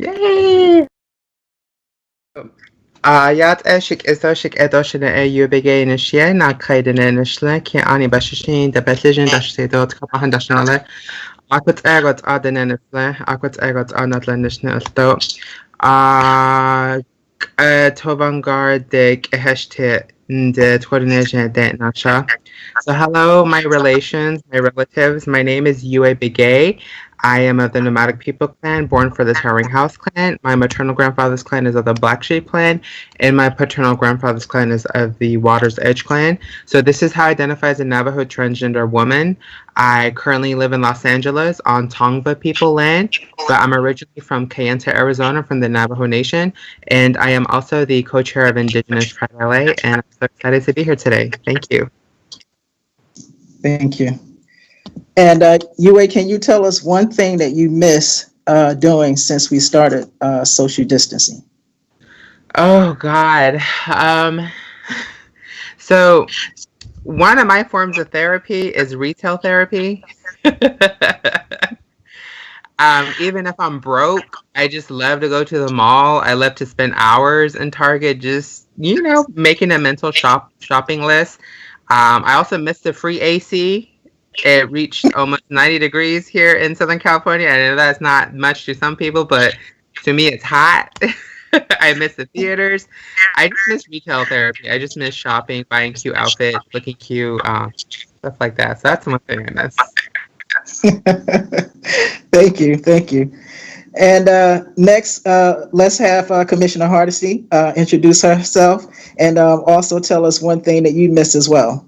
Yay! Yad eshik izoshik edoshine EU Begay inishie na kaiden inishle ki ani bashishin de betlijin dashidot kapahan dashnale akut egot aden inishle akut egot anadle nishnelto Tovangar de Geheshte de Tordination de Nacha. So hello, my relations, my relatives. My name is Yue Begay. I am of the Nomadic People clan, born for the Towering House clan. My maternal grandfather's clan is of the Black Sheep clan, and my paternal grandfather's clan is of the Water's Edge clan. So this is how I identify as a Navajo transgender woman. I currently live in Los Angeles on Tongva people land, but I'm originally from Kayenta, Arizona, from the Navajo Nation, and I am also the co-chair of Indigenous Pride LA, and I'm so excited to be here today. Thank you. Thank you. And Yue, can you tell us one thing that you miss doing since we started social distancing? Oh, God. So one of my forms of therapy is retail therapy. Even if I'm broke, I just love to go to the mall. I love to spend hours in Target just, making a mental shopping list. I also miss the free AC. It reached almost 90 degrees here in Southern California. I know that's not much to some people, but to me, it's hot. I miss the theaters. I just miss retail therapy. I just miss shopping, buying cute outfits, looking cute, stuff like that. So that's one thing I miss. Thank you. And next, let's have Commissioner Hardesty introduce herself and also tell us one thing that you missed as well.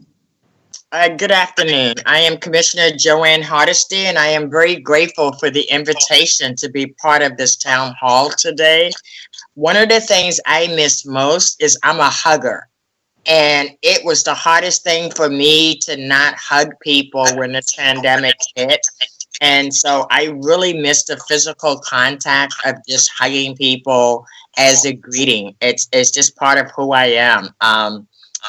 Good afternoon. I am Commissioner Joanne Hardesty, and I am very grateful for the invitation to be part of this town hall today. One of the things I miss most is I'm a hugger, and it was the hardest thing for me to not hug people when this pandemic hit. And so I really miss the physical contact of just hugging people as a greeting. It's just part of who I am.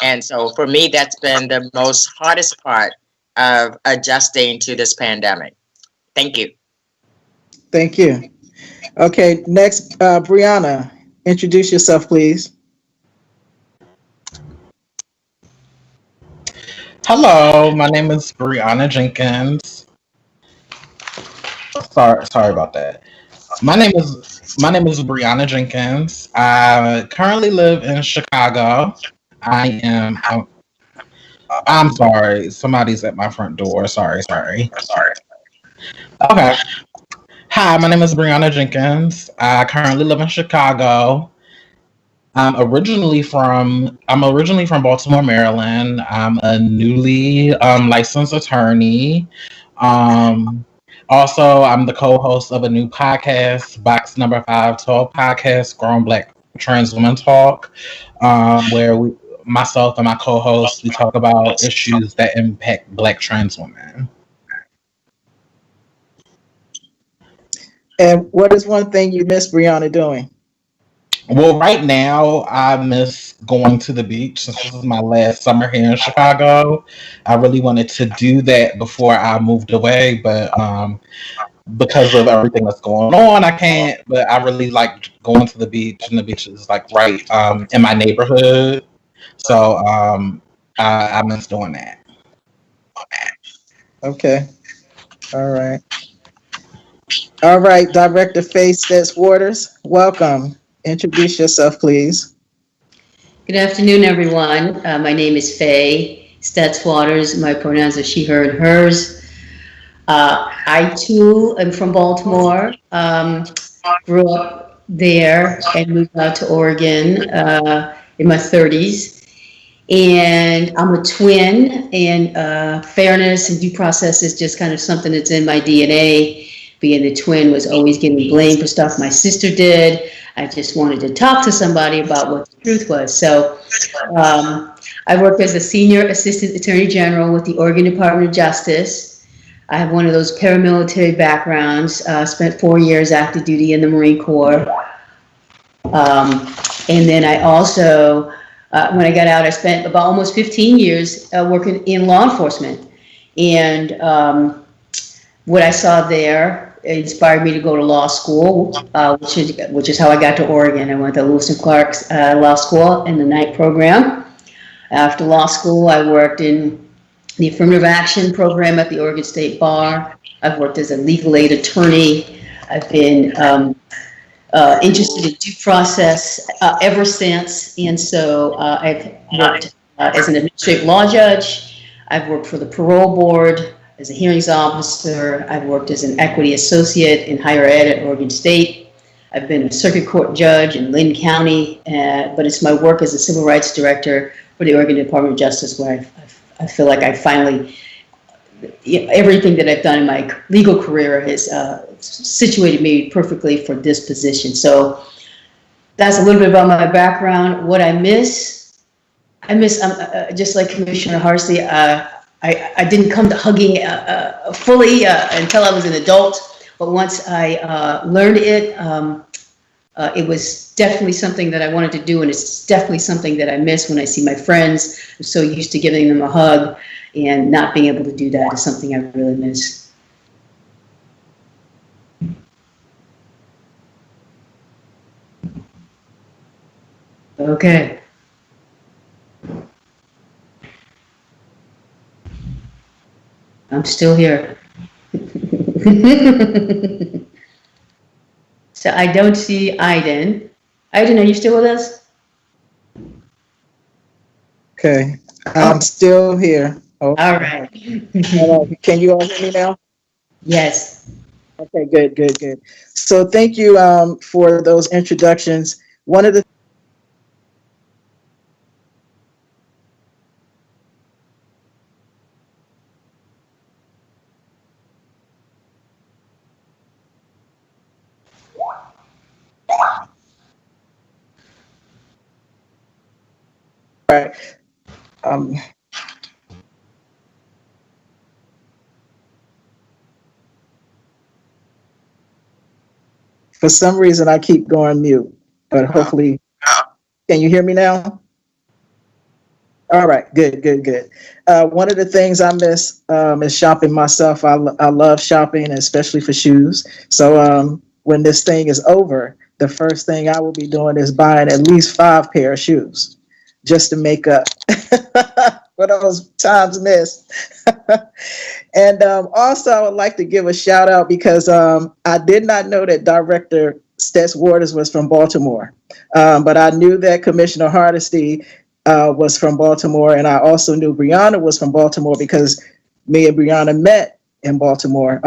And so for me, that's been the most hardest part of adjusting to this pandemic. Thank you. Thank you. Okay, next, Bryanna, introduce yourself, please. Hello, my name is Bryanna Jenkins. Sorry about that. My name is Bryanna Jenkins. I currently live in Chicago. I'm sorry. Somebody's at my front door. Sorry. Okay. Hi, my name is Bryanna Jenkins. I currently live in Chicago. I'm originally from Baltimore, Maryland. I'm a newly licensed attorney. Also, I'm the co-host of a new podcast, Box Number 512 podcast, Grown Black Trans Women Talk, where myself and my co-host, we talk about issues that impact Black trans women. And what is one thing you miss Bryanna doing? Well, right now, I miss going to the beach. Since this is my last summer here in Chicago, I really wanted to do that before I moved away, but because of everything that's going on, I can't. But I really like going to the beach, and the beach is like right in my neighborhood. So I miss doing that. Okay. All right, Director Faye Stetz-Waters, welcome. Introduce yourself, please. Good afternoon, everyone. My name is Faye Stetz-Waters. My pronouns are she, her, and hers. I, too, am from Baltimore. Grew up there and moved out to Oregon in my 30s. And I'm a twin, and fairness and due process is just kind of something that's in my DNA. Being a twin was always getting blamed for stuff my sister did. I just wanted to talk to somebody about what the truth was. So I worked as a senior assistant attorney general with the Oregon Department of Justice. I have one of those paramilitary backgrounds, spent 4 years active duty in the Marine Corps. And then I also, when I got out, I spent about almost 15 years working in law enforcement. And what I saw there inspired me to go to law school, which is how I got to Oregon. I went to Lewis and Clark's Law School in the night program. After law school, I worked in the affirmative action program at the Oregon State Bar. I've worked as a legal aid attorney. I've been interested in due process ever since, and so I've worked as an administrative law judge. I've worked for the parole board as a hearings officer. I've worked as an equity associate in higher ed at Oregon State. I've been a circuit court judge in Lynn County, but it's my work as a civil rights director for the Oregon Department of Justice where I feel like I finally, everything that I've done in my legal career has situated me perfectly for this position. So that's a little bit about my background. What I miss, just like Commissioner Hardesty, I didn't come to hugging fully until I was an adult, but once I learned it, it was definitely something that I wanted to do, and it's definitely something that I miss when I see my friends. I'm so used to giving them a hug, and not being able to do that is something I really miss. Okay. I'm still here. So I don't see Aiden. Aiden, are you still with us? Okay, I'm still here. Oh. All right. Can you all hear me now? Yes. Okay, good. So thank you for those introductions. One of the for some reason I keep going mute, but hopefully, can you hear me now? All right, good. One of the things I miss is shopping myself. I love shopping, especially for shoes. So when this thing is over, the first thing I will be doing is buying at least 5 pair of shoes just to make up for those times missed. And also, I would like to give a shout out because I did not know that Director Stetz-Waters was from Baltimore, but I knew that Commissioner Hardesty was from Baltimore, and I also knew Bryanna was from Baltimore because me and Bryanna met in Baltimore.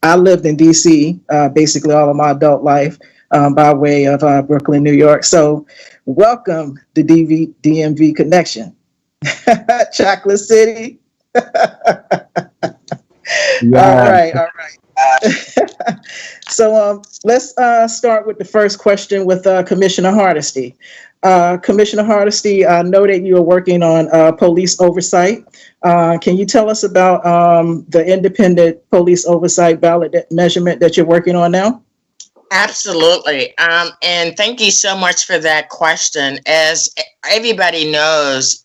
I lived in D.C. Basically all of my adult life by way of Brooklyn, New York. So welcome to DMV Connection. Chocolate City. Yeah. All right. So let's start with the first question with Commissioner Hardesty. Commissioner Hardesty, I know that you are working on police oversight. Can you tell us about the independent police oversight ballot measurement that you're working on now? Absolutely. And thank you so much for that question. As everybody knows,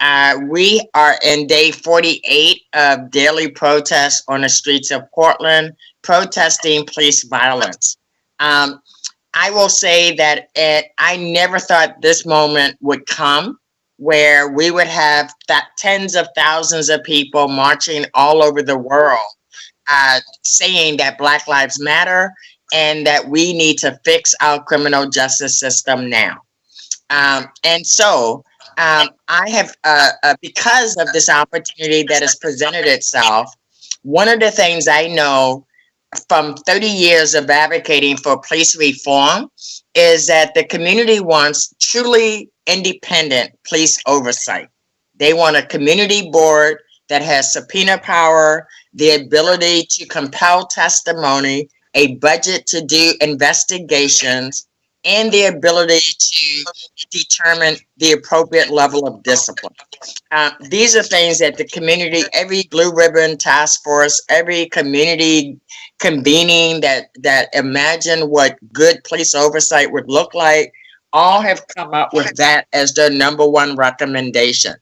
we are in day 48 of daily protests on the streets of Portland, protesting police violence. I will say that I never thought this moment would come where we would have tens of thousands of people marching all over the world saying that Black Lives Matter and that we need to fix our criminal justice system now. And so I have, because of this opportunity that has presented itself, one of the things I know from 30 years of advocating for police reform is that the community wants truly independent police oversight. They want a community board that has subpoena power, the ability to compel testimony, a budget to do investigations, and the ability to determine the appropriate level of discipline. These are things that the community, every blue ribbon task force, every community convening that imagine what good police oversight would look like, all have come up with that as their #1 recommendation.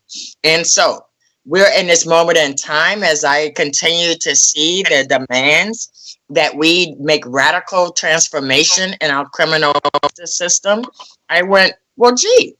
And so we're in this moment in time as I continue to see the demands that we make radical transformation in our criminal justice system. I went, well, gee,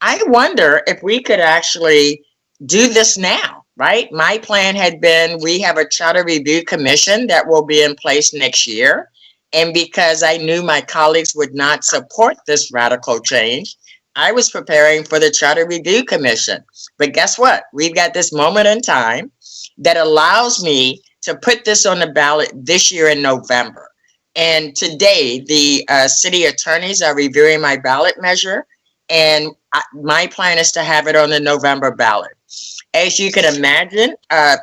I wonder if we could actually do this now, right? My plan had been, we have a charter review commission that will be in place next year. And because I knew my colleagues would not support this radical change, I was preparing for the Charter Review Commission. But guess what? We've got this moment in time that allows me to put this on the ballot this year in November. And today, the city attorneys are reviewing my ballot measure, and my plan is to have it on the November ballot. As you can imagine,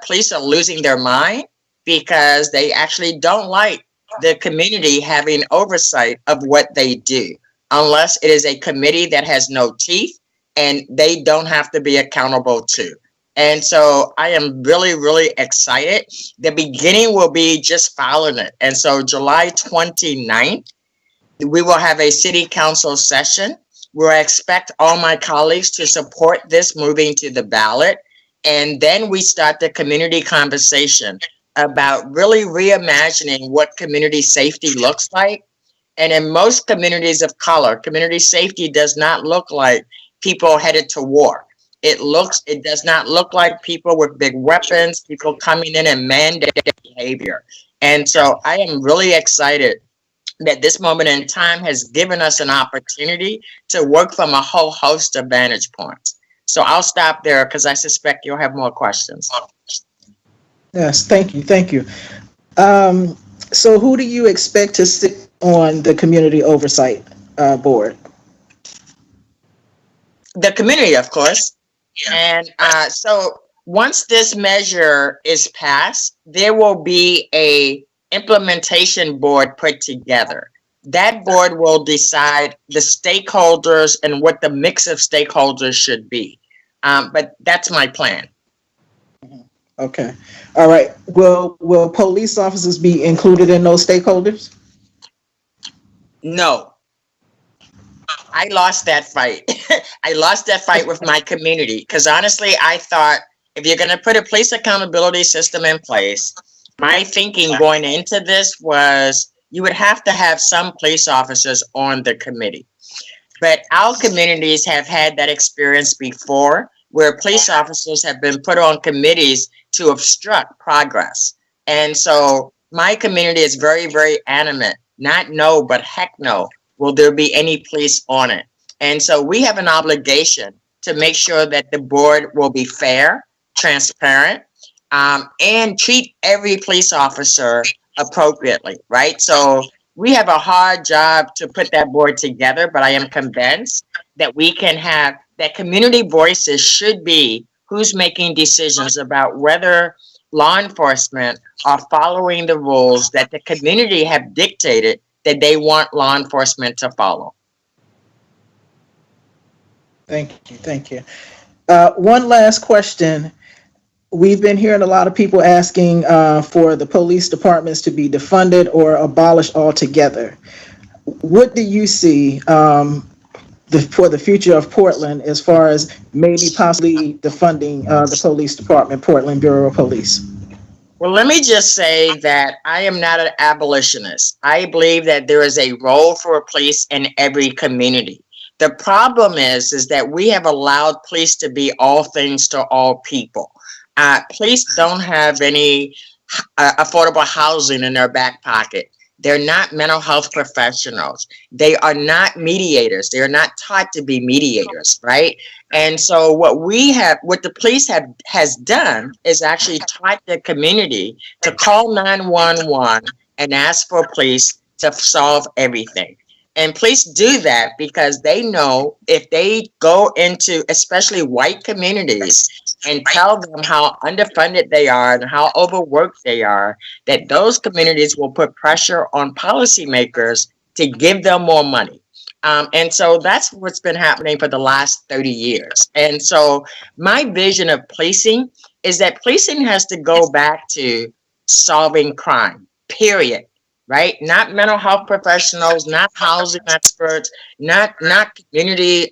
police are losing their mind because they actually don't like the community having oversight of what they do, unless it is a committee that has no teeth and they don't have to be accountable to. And so I am really, really excited. The beginning will be just following it. And so July 29th, we will have a city council session where I expect all my colleagues to support this moving to the ballot. And then we start the community conversation about really reimagining what community safety looks like. And in most communities of color, community safety does not look like people headed to war. It does not look like people with big weapons, people coming in and mandating behavior. And so I am really excited that this moment in time has given us an opportunity to work from a whole host of vantage points. So I'll stop there because I suspect you'll have more questions. Yes, thank you, thank you. So who do you expect to sit on the Community Oversight Board? The community, of course. And so once this measure is passed, there will be a implementation board put together. That board will decide the stakeholders and what the mix of stakeholders should be. But that's my plan. Okay. All right. Will police officers be included in those stakeholders? No. I lost that fight. I lost that fight with my community because honestly, I thought if you're going to put a police accountability system in place, my thinking going into this was you would have to have some police officers on the committee. But our communities have had that experience before where police officers have been put on committees to obstruct progress. And so my community is very, very adamant, not no, but heck no, will there be any police on it? And so we have an obligation to make sure that the board will be fair, transparent, and treat every police officer appropriately, right? So we have a hard job to put that board together, but I am convinced that we can have that community voices should be who's making decisions about whether law enforcement are following the rules that the community have dictated that they want law enforcement to follow. Thank you. Thank you. One last question. We've been hearing a lot of people asking for the police departments to be defunded or abolished altogether. What do you see for the future of Portland as far as maybe possibly defunding the police department, Portland Bureau of Police? Well, let me just say that I am not an abolitionist. I believe that there is a role for police in every community. The problem is that we have allowed police to be all things to all people. Police don't have any affordable housing in their back pocket. They're not mental health professionals. They are not mediators. They are not taught to be mediators, right? And so what the police has done is actually taught the community to call 911 and ask for police to solve everything. And police do that because they know if they go into especially white communities and tell them how underfunded they are and how overworked they are, that those communities will put pressure on policymakers to give them more money. And so that's what's been happening for the last 30 years. And so my vision of policing is that policing has to go back to solving crime, period. right? Not mental health professionals, not housing experts, not community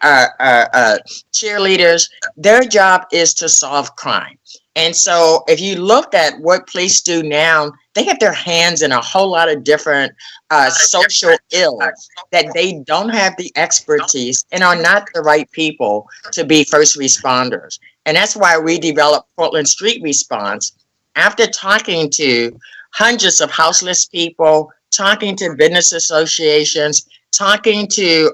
cheerleaders. Their job is to solve crime. And so if you look at what police do now, they have their hands in a whole lot of different social ills that they don't have the expertise and are not the right people to be first responders. And that's why we developed Portland Street Response after talking to hundreds of houseless people, talking to business associations, talking to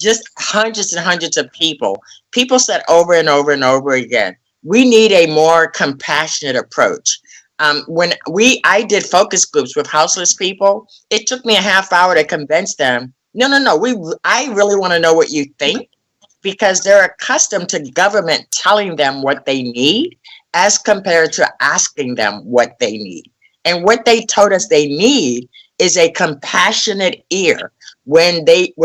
just hundreds and hundreds of people. People said over and over and over again, we need a more compassionate approach. When I did focus groups with houseless people, it took me a half hour to convince them, no, I really want to know what you think, because they're accustomed to government telling them what they need as compared to asking them what they need. And what they told us they need is a compassionate ear when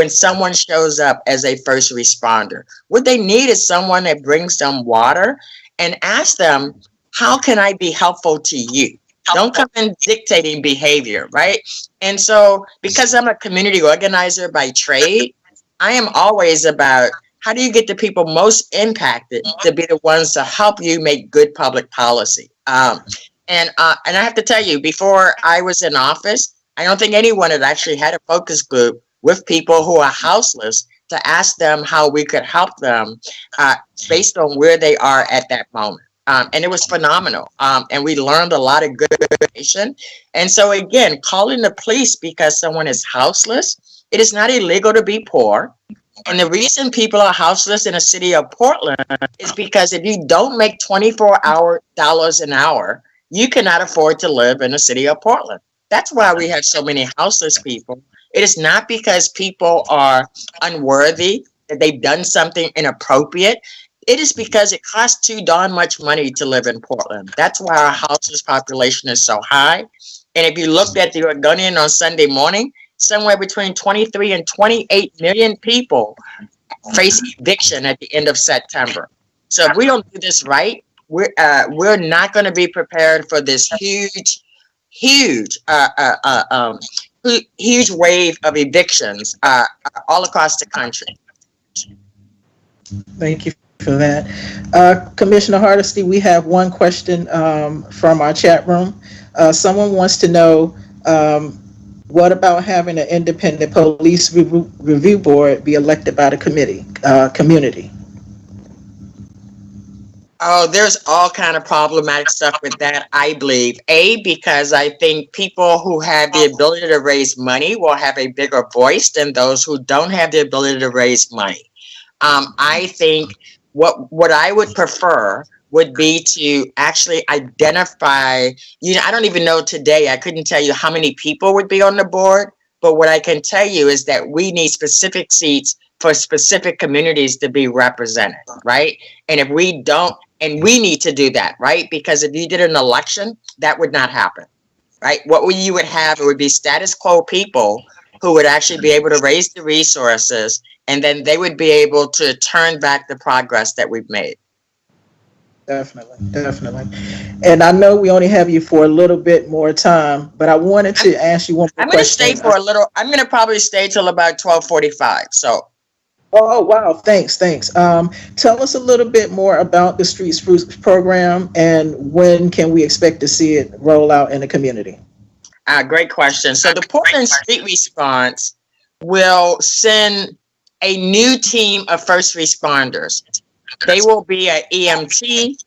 someone shows up as a first responder. What they need is someone that brings them water and asks them, how can I be helpful to you? Don't come in dictating behavior, right? And so because I'm a community organizer by trade, I am always about how do you get the people most impacted to be the ones to help you make good public policy? And I have to tell you, before I was in office, I don't think anyone had actually had a focus group with people who are houseless to ask them how we could help them based on where they are at that moment. And it was phenomenal. And we learned a lot of good information. And so again, calling the police because someone is houseless, it is not illegal to be poor. And the reason people are houseless in the city of Portland is because if you don't make $24 an hour, you cannot afford to live in the city of Portland. That's why we have so many houseless people. It is not because people are unworthy, that they've done something inappropriate. It is because it costs too darn much money to live in Portland. That's why our houseless population is so high. And if you looked at the Oregonian on Sunday morning, somewhere between 23 and 28 million people face eviction at the end of September. So if we don't do this right, we're not going to be prepared for this huge wave of evictions all across the country. Thank you for that. Commissioner Hardesty, we have one question from our chat room. Someone wants to know, what about having an independent police review board be elected by the community? Oh, there's all kind of problematic stuff with that, I believe. Because I think people who have the ability to raise money will have a bigger voice than those who don't have the ability to raise money. I think what I would prefer would be to actually identify, I don't even know today, I couldn't tell you how many people would be on the board, but what I can tell you is that we need specific seats for specific communities to be represented, right? And if we don't, and we need to do that, right? Because if you did an election, that would not happen, right? What you would have, it would be status quo people who would actually be able to raise the resources, and then they would be able to turn back the progress that we've made. Definitely. And I know we only have you for a little bit more time, but I wanted to ask you one more question. I'm going to probably stay till about 12:45. So. Oh, wow. Thanks. Tell us a little bit more about the Street Spruce program and when can we expect to see it roll out in the community? Great question. So the Portland Street Response will send a new team of first responders. They will be an EMT.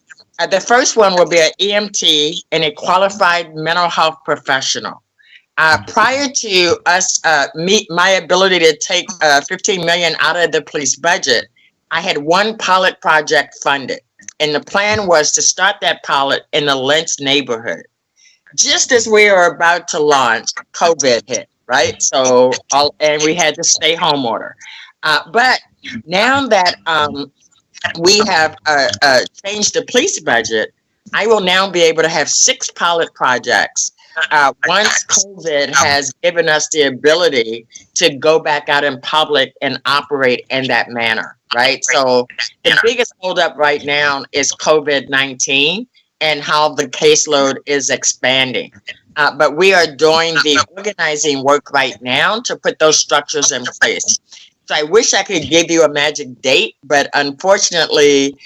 The first one will be an EMT and a qualified mental health professional. Prior to us, my ability to take $15 million out of the police budget, I had one pilot project funded. And the plan was to start that pilot in the Lynch neighborhood. Just as we were about to launch, COVID hit, right? And we had the stay home order. But now that we have changed the police budget, I will now be able to have 6 pilot projects once COVID has given us the ability to go back out in public and operate in that manner, right? So the biggest holdup right now is COVID-19 and how the caseload is expanding. but we are doing the organizing work right now to put those structures in place. So I wish I could give you a magic date, but unfortunately,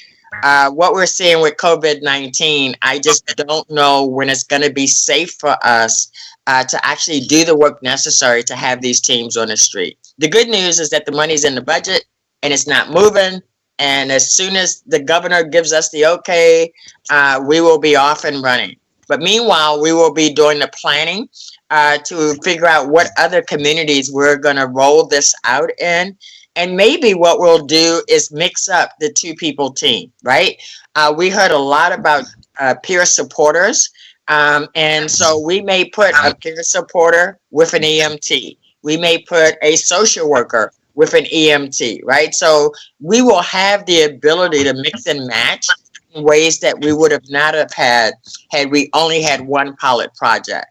what we're seeing with COVID-19, I just don't know when it's going to be safe for us to actually do the work necessary to have these teams on the street. The good news is that the money's in the budget and it's not moving. And as soon as the governor gives us the okay, we will be off and running. But meanwhile, we will be doing the planning to figure out what other communities we're going to roll this out in. And maybe what we'll do is mix up the two-people team, right? We heard a lot about peer supporters. And so we may put a peer supporter with an EMT. We may put a social worker with an EMT, right? So we will have the ability to mix and match in ways that we would have not have had we only had one pilot project.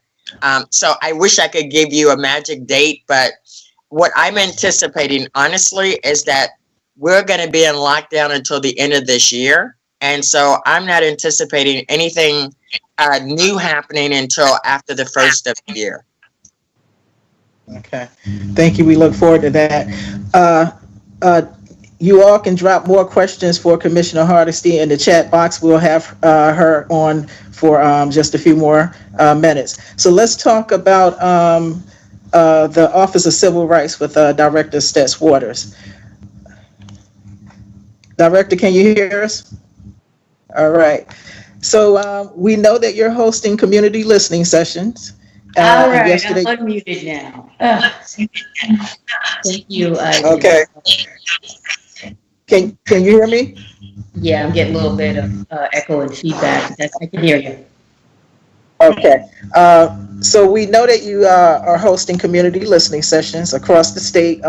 So I wish I could give you a magic date, but what I'm anticipating, honestly, is that we're going to be in lockdown until the end of this year. And so I'm not anticipating anything new happening until after the first of the year. Okay, thank you. We look forward to that. You all can drop more questions for Commissioner Hardesty in the chat box. We'll have her on for just a few more minutes. So let's talk about the Office of Civil Rights with Director Stetz-Waters. Director, can you hear us? All right. So we know that you're hosting community listening sessions. All right, yesterday... I'm unmuted now. Thank you. Okay. Can you hear me? Yeah, I'm getting a little bit of echo and feedback. I can hear you. Okay. So we know that you are hosting community listening sessions across the state,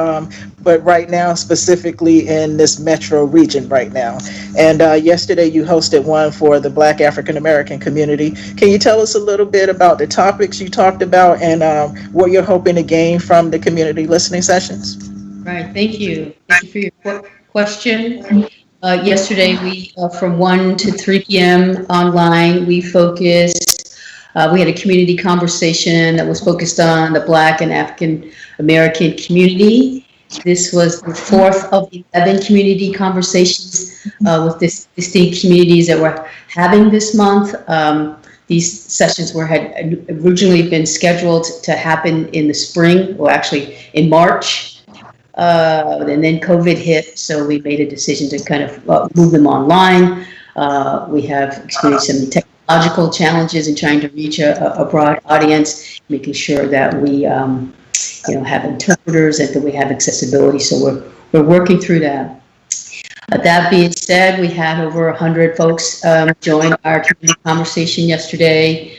but right now specifically in this metro region right now. And yesterday you hosted one for the Black African American community. Can you tell us a little bit about the topics you talked about and what you're hoping to gain from the community listening sessions? Right. Thank you. Thank you for your question. Yesterday, we from 1 to 3 p.m. online, we focused, we had a community conversation that was focused on the Black and African American community. This was the 4th of 11 community conversations with distinct communities that we're having this month. These sessions had originally been scheduled to happen in the spring, or actually in March. And then COVID hit, so we made a decision to kind of move them online. We have experienced some technological challenges in trying to reach a broad audience, making sure that we have interpreters and that we have accessibility. So we're working through that. That being said, we had over 100 folks join our community conversation yesterday,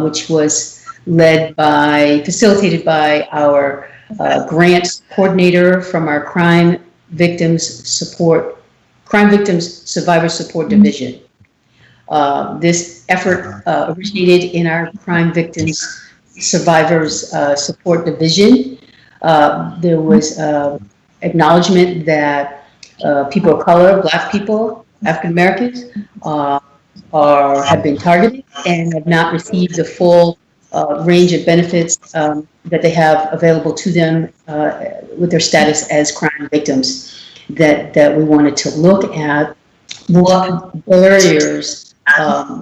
which was facilitated by our grant coordinator from our Crime Victims Survivor Support Division. This effort originated in our Crime Victims Survivors Support Division. There was acknowledgement that people of color, Black people, African Americans, have been targeted and have not received the full range of benefits that they have available to them with their status as crime victims. That we wanted to look at what barriers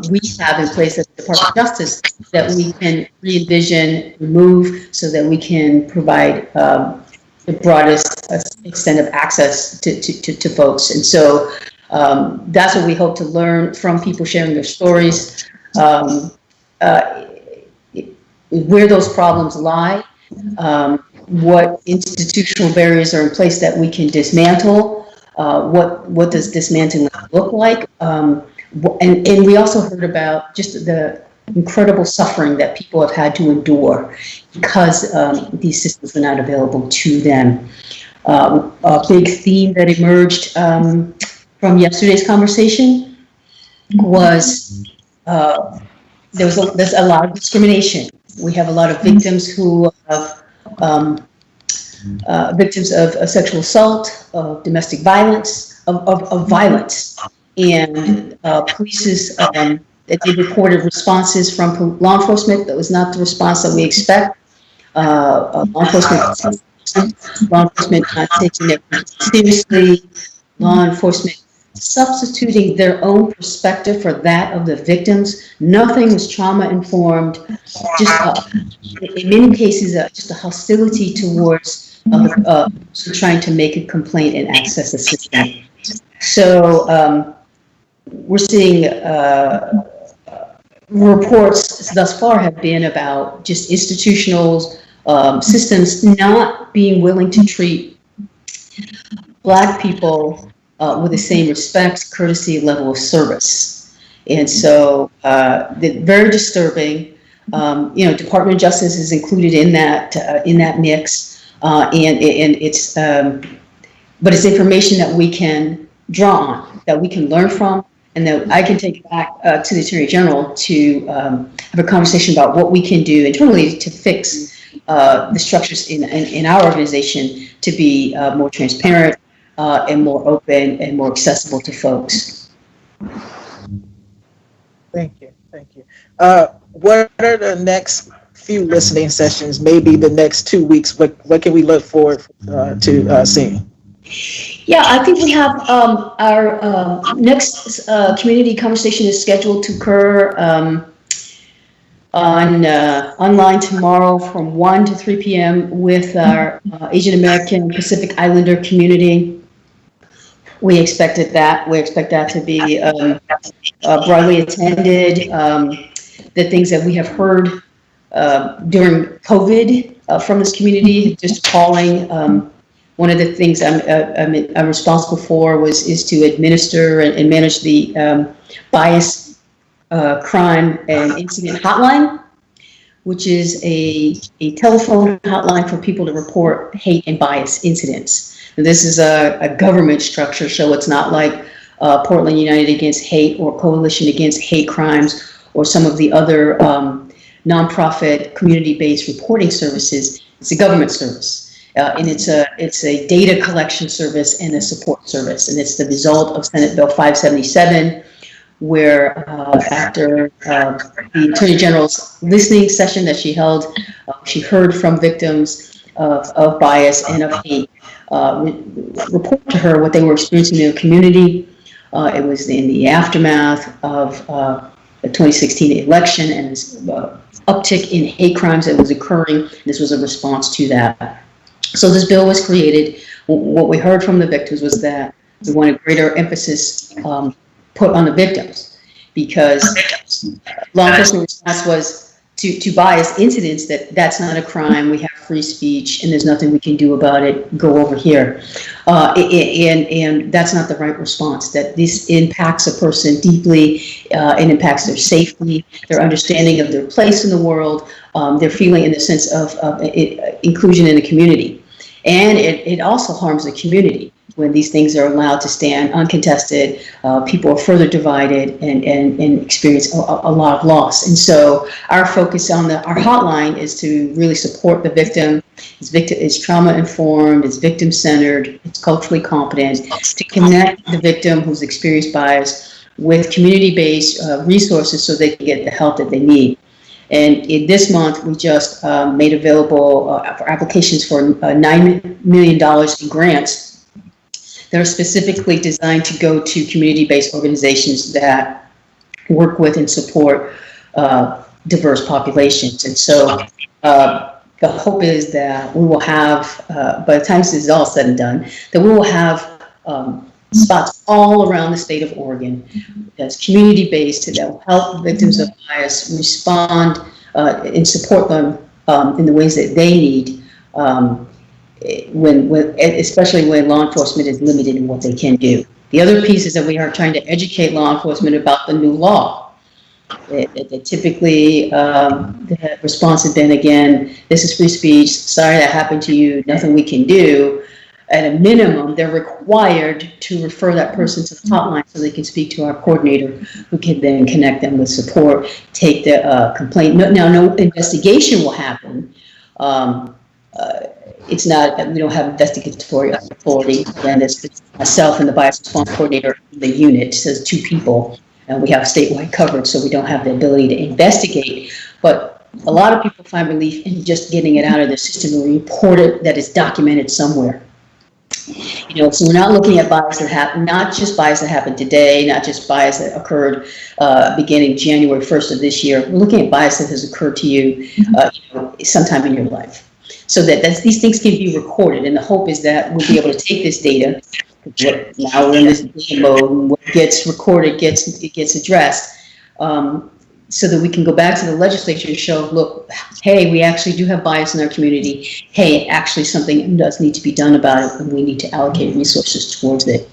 we have in place at the Department of Justice that we can re-envision, remove, so that we can provide the broadest extent of access to folks. And so that's what we hope to learn from people sharing their stories. Where those problems lie, what institutional barriers are in place that we can dismantle, what does dismantling look like, and we also heard about just the incredible suffering that people have had to endure because these systems were not available to them. A big theme that emerged from yesterday's conversation was there's a lot of discrimination. We have a lot of victims who have victims of sexual assault, of domestic violence, of violence, and police's that they reported responses from law enforcement that was not the response that we expect. Law enforcement not taking it seriously, law enforcement substituting their own perspective for that of the victims. Nothing was trauma informed, just in many cases, just a hostility towards trying to make a complaint and access the system. So we're seeing reports thus far have been about just institutional systems not being willing to treat Black people with the same respect, courtesy, level of service. And so very disturbing. Department of Justice is included in that mix, and it's but it's information that we can draw on, that we can learn from, and that I can take back to the Attorney General to have a conversation about what we can do internally to fix the structures in our organization to be more transparent and more open and more accessible to folks. Thank you. What are the next few listening sessions? Maybe the next 2 weeks. What can we look forward to seeing? Yeah, I think we have our next community conversation is scheduled to occur online tomorrow from 1 to 3 p.m. with our Asian American Pacific Islander community. We expect that to be broadly attended. The things that we have heard during COVID from this community, just appalling. One of the things I'm responsible for is to administer and manage the bias, crime, and incident hotline, which is a telephone hotline for people to report hate and bias incidents. And this is a government structure, so it's not like Portland United Against Hate or Coalition Against Hate Crimes or some of the other nonprofit community-based reporting services. It's a government service. And it's a data collection service and a support service. And it's the result of Senate Bill 577, where after the Attorney General's listening session that she held, she heard from victims of bias and of hate report to her what they were experiencing in the community. It was in the aftermath of the 2016 election and this uptick in hate crimes that was occurring. This was a response to that. So this bill was created. What we heard from the victims was that we wanted greater emphasis put on the victims, because law enforcement response was to bias incidents that's not a crime. We have free speech and there's nothing we can do about it. Go over here. And that's not the right response, that this impacts a person deeply and impacts their safety, their understanding of their place in the world, their feeling in the sense of inclusion in the community. And it also harms the community when these things are allowed to stand uncontested. People are further divided and experience a lot of loss. And so our focus on our hotline is to really support the victim. It's trauma informed, it's victim centered, it's culturally competent, to connect the victim who's experienced bias with community-based resources so they can get the help that they need. And this month, we just made available for applications for $9 million in grants that are specifically designed to go to community-based organizations that work with and support diverse populations. And so the hope is that we will have, by the time this is all said and done, that we will have spots all around the state of Oregon that's community-based that will help victims of bias respond and support them in the ways that they need, especially when law enforcement is limited in what they can do. The other piece is that we are trying to educate law enforcement about the new law. Typically, the response has been, again, this is free speech, sorry that happened to you, nothing we can do. At a minimum, they're required to refer that person to the hotline so they can speak to our coordinator, who can then connect them with support, take the complaint. No investigation will happen. It's not, we don't have investigatory authority. Again, it's myself and the bias response coordinator of the unit, so it's two people. and we have statewide coverage, so we don't have the ability to investigate. But a lot of people find relief in just getting it out of the system and report it, that it's documented somewhere. So we're not looking at bias that happen, not just bias that happened today, not just bias that occurred beginning January 1st of this year. We're looking at bias that has occurred to you, sometime in your life. So that these things can be recorded, and the hope is that we'll be able to take this data. Now we're in this data mode, and what gets recorded gets addressed, so that we can go back to the legislature and show, look, hey, we actually do have bias in our community. Hey, actually something does need to be done about it, and we need to allocate resources towards it,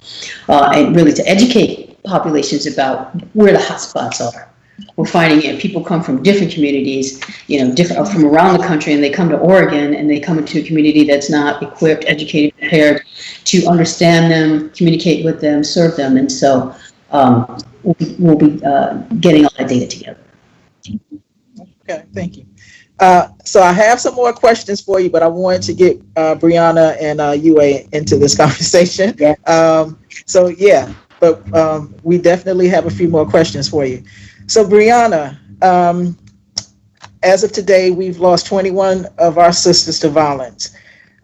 and really to educate populations about where the hotspots are. We're finding people come from different communities, different from around the country, and they come to Oregon, and they come into a community that's not equipped, educated, prepared to understand them, communicate with them, serve them, and so we'll be getting all that data together. Okay, thank you. So I have some more questions for you, but I wanted to get Bryanna and UA into this conversation. Yeah. But we definitely have a few more questions for you. So Bryanna, as of today, we've lost 21 of our sisters to violence.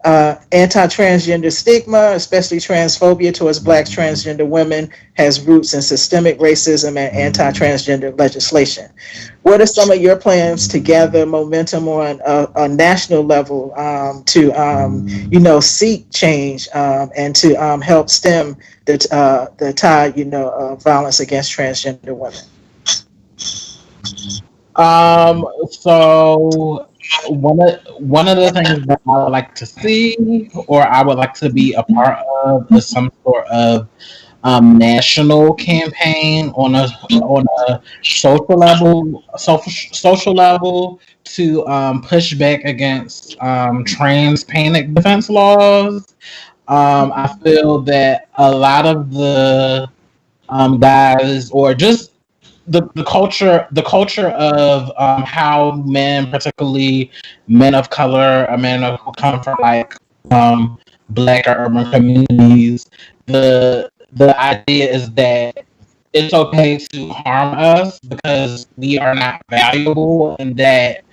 Anti-transgender stigma, especially transphobia towards Black transgender women, has roots in systemic racism and anti-transgender legislation. What are some of your plans to gather momentum on a national level to, seek change and to help stem the tide, of violence against transgender women? So one of the things that I would like to see, or I would like to be a part of, is some sort of national campaign on a social level to push back against trans panic defense laws. I feel that a lot of the guys, or just the culture of how men, particularly men of color, or men who come from Black or urban communities, the idea is that it's okay to harm us because we are not valuable, and that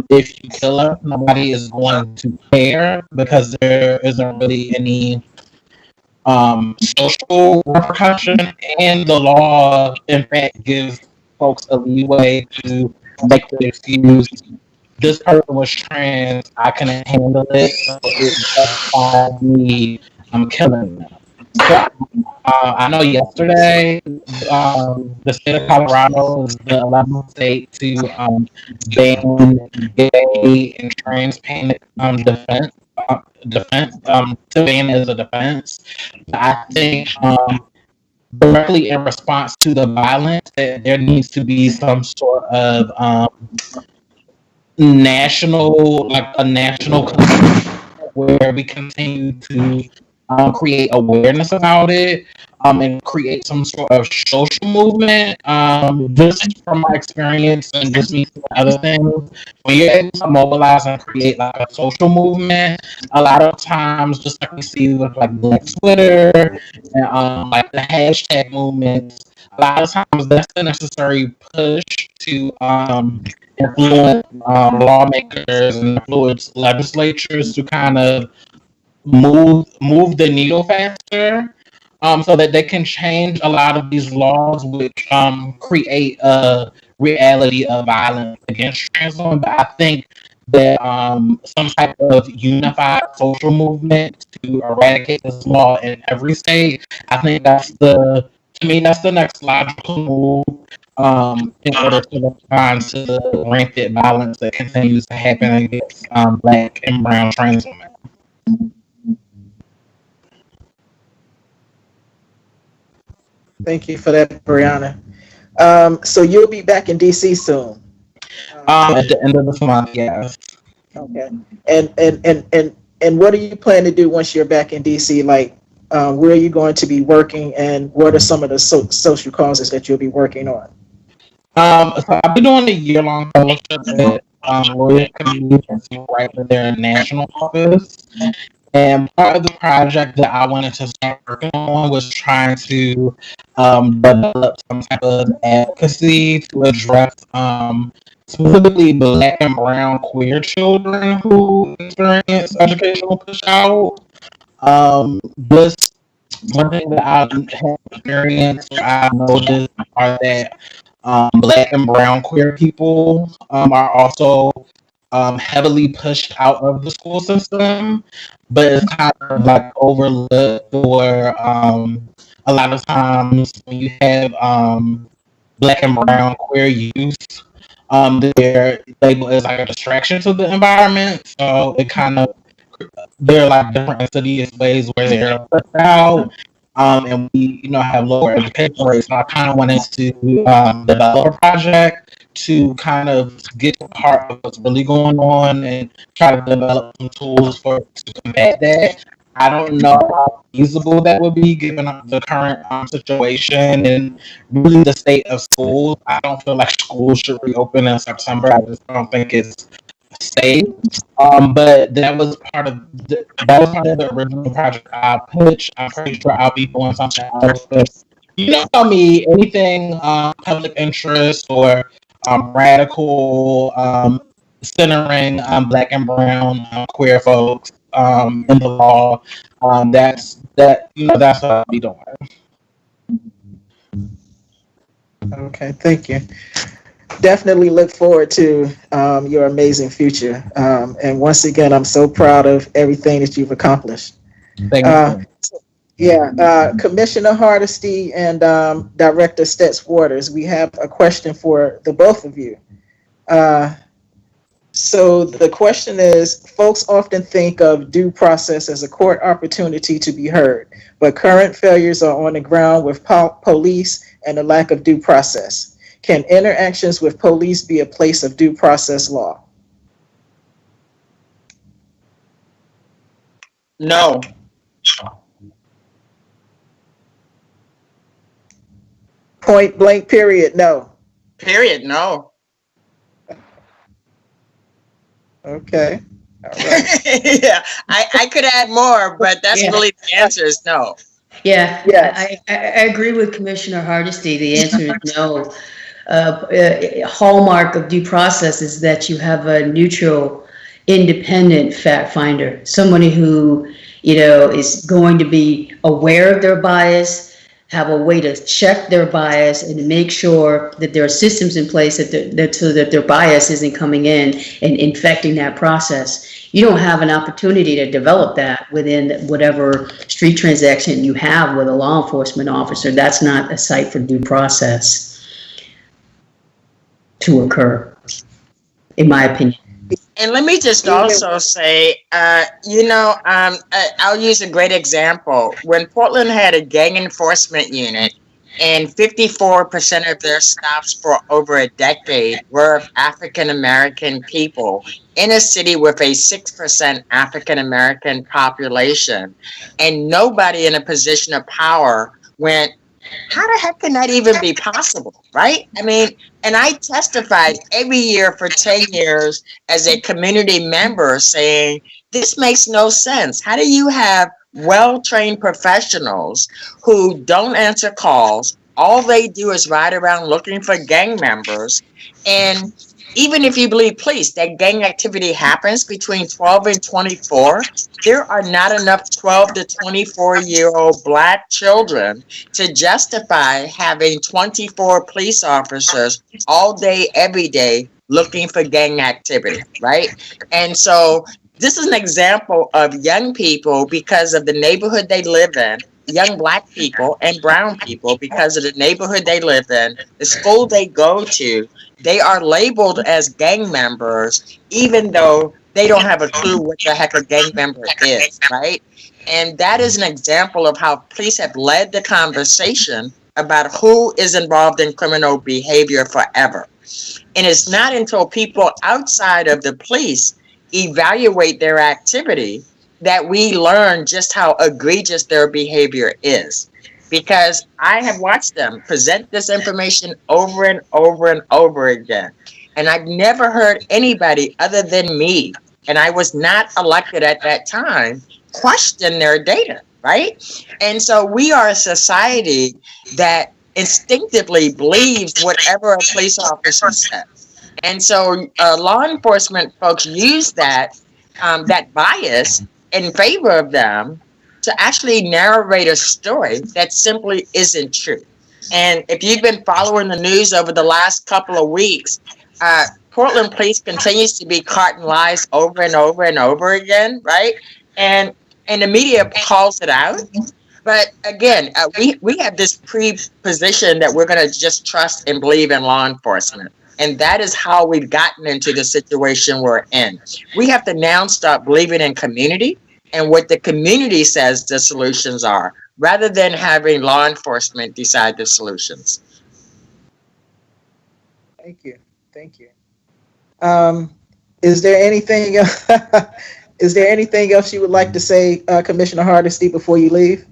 if you kill us, nobody is going to care because there isn't really any social repercussion, and the law, in fact, gives folks a leeway to make the excuse, this person was trans, I couldn't handle it, so it's justified me, I'm killing them. So, I know yesterday, the state of Colorado is the 11th state to ban gay and trans panic defense. To ban as a defense. I think directly in response to the violence, that there needs to be some sort of national where we continue to create awareness about it, and create some sort of social movement. Just from my experience and just me seeing other things, when you're able to mobilize and create like a social movement, a lot of times, just like we see with like Black Twitter and like the hashtag movements, a lot of times that's the necessary push to influence lawmakers and influence legislatures to kind of move the needle faster, so that they can change a lot of these laws, which create a reality of violence against trans women. But I think that some type of unified social movement to eradicate this law in every state, I think that's the next logical move, in order to respond to the rampant violence that continues to happen against Black and brown trans women. Thank you for that, Bryanna. So you'll be back in DC soon. At the end of this month, yes. Okay. And what do you plan to do once you're back in DC? Like, where are you going to be working, and what are some of the social causes that you'll be working on? So I've been doing a year-long fellowship at Lawyer Community right with their national office, And part of the project that I wanted to start working on was trying to develop some type of advocacy to address specifically Black and Brown queer children who experience educational push out. This one thing that I've experienced or I've noticed are that Black and Brown queer people are also heavily pushed out of the school system, but it's kind of like overlooked, or a lot of times when you have Black and Brown queer youth, they're labeled as like a distraction to the environment. So it kind of, there are like different insidious ways where they're pushed out. And we, have lower education rates. So I kind of wanted to develop a project to kind of get to the heart of what's really going on and try to develop some tools to combat that. I don't know how feasible that would be given the current situation and really the state of schools. I don't feel like schools should reopen in September. I just don't think it's safe. But that was part of the original project I pitched. I'm pretty sure I'll be doing something else. But tell me anything public interest or radical centering Black and Brown queer folks in the law. That's what I'll be doing. Okay, thank you. Definitely look forward to your amazing future. And once again, I'm so proud of everything that you've accomplished. Thank you. Commissioner Hardesty and Director Stetz-Waters, we have a question for the both of you. So the question is, folks often think of due process as a court opportunity to be heard, but current failures are on the ground with police and a lack of due process. Can interactions with police be a place of due process law? No. Point blank, period, no. Period, no. Okay. All right. Yeah, I could add more, but that's really the answer is no. Yeah, Yes. I agree with Commissioner Hardesty. The answer is no. Hallmark of due process is that you have a neutral, independent fact finder, somebody who, is going to be aware of their bias, have a way to check their bias and to make sure that there are systems in place so that their bias isn't coming in and infecting that process. You don't have an opportunity to develop that within whatever street transaction you have with a law enforcement officer. That's not a site for due process to occur, in my opinion. And let me just also say, I'll use a great example. When Portland had a gang enforcement unit and 54% of their stops for over a decade were of African-American people in a city with a 6% African-American population, and nobody in a position of power went, how the heck can that even be possible, right? I mean, and I testified every year for 10 years as a community member saying, this makes no sense. How do you have well-trained professionals who don't answer calls? All they do is ride around looking for gang members. And even if you believe police, that gang activity happens between 12 and 24. There are not enough 12 to 24-year-old Black children to justify having 24 police officers all day, every day, looking for gang activity, right? And so this is an example of young people, because of the neighborhood they live in, young Black people and brown people, because of the neighborhood they live in, the school they go to, they are labeled as gang members, even though they don't have a clue what the heck a gang member is, right? And that is an example of how police have led the conversation about who is involved in criminal behavior forever. And it's not until people outside of the police evaluate their activity that we learn just how egregious their behavior is. Because I have watched them present this information over and over and over again. And I've never heard anybody other than me, and I was not elected at that time, question their data, right? And so we are a society that instinctively believes whatever a police officer says. And so law enforcement folks use that bias in favor of them to actually narrate a story that simply isn't true. And if you've been following the news over the last couple of weeks, Portland police continues to be caught in lies over and over and over again, right? And the media calls it out. But again, we have this preposition that we're going to just trust and believe in law enforcement. And that is how we've gotten into the situation we're in. We have to now start believing in community and what the community says the solutions are, rather than having law enforcement decide the solutions. Thank you. Thank you. Is there anything else you would like to say, Commissioner Hardesty, before you leave?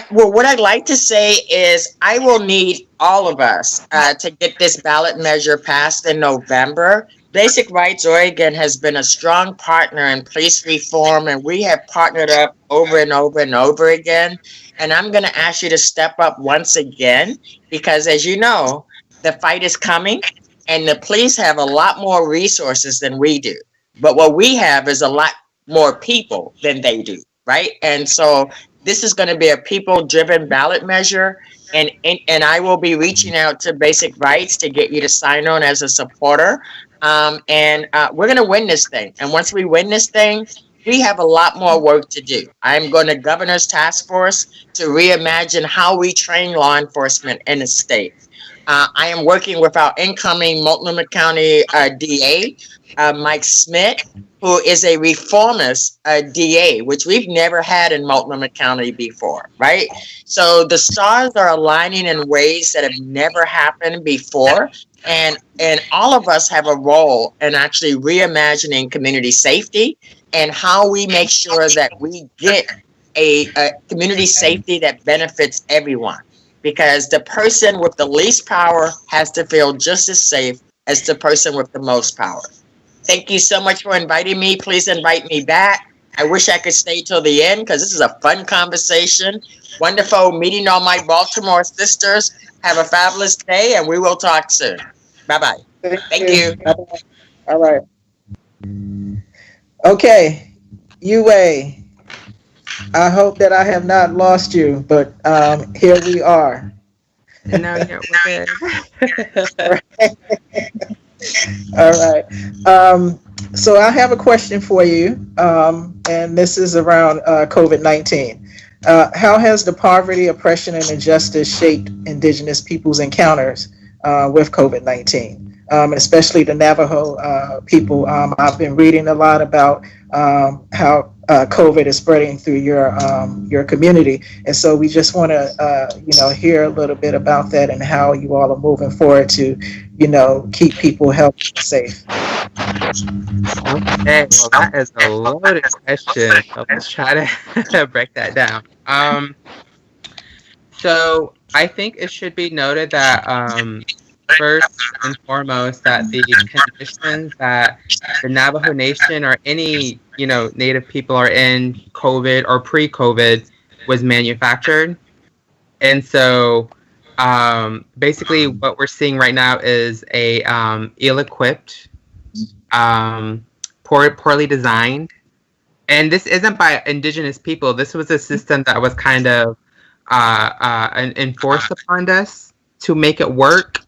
Well, what I'd like to say is I will need all of us to get this ballot measure passed in November. Basic Rights Oregon has been a strong partner in police reform, and we have partnered up over and over and over again. And I'm going to ask you to step up once again, because as you know, the fight is coming, and the police have a lot more resources than we do. But what we have is a lot more people than they do, right? And so this is going to be a people-driven ballot measure, and I will be reaching out to Basic Rights to get you to sign on as a supporter. We're going to win this thing. And once we win this thing, we have a lot more work to do. I'm going to Governor's Task Force to reimagine how we train law enforcement in the state. I am working with our incoming Multnomah County DA, Mike Smith, who is a reformist DA, which we've never had in Multnomah County before, right? So the stars are aligning in ways that have never happened before. And all of us have a role in actually reimagining community safety and how we make sure that we get a community safety that benefits everyone. Because the person with the least power has to feel just as safe as the person with the most power. Thank you so much for inviting me. Please invite me back. I wish I could stay till the end because this is a fun conversation. Wonderful meeting all my Baltimore sisters. Have a fabulous day, and we will talk soon. Bye-bye. Thank you. Bye-bye. All right. Okay, UA. I hope that I have not lost you, but here we are. No, we're good. All right. So I have a question for you, and this is around COVID-19. How has the poverty, oppression, and injustice shaped Indigenous peoples' encounters with COVID-19, especially the Navajo people? I've been reading a lot about how COVID is spreading through your community, and so we just want to hear a little bit about that and how you all are moving forward to keep people healthy and safe. Okay, well, that is a loaded question. So let's try to break that down. So I think it should be noted that first and foremost that the conditions that the Navajo Nation or any Native people are in COVID or pre-COVID was manufactured, and so basically what we're seeing right now is a ill-equipped, poorly designed, and this isn't by Indigenous people. This was a system that was kind of enforced upon us to make it work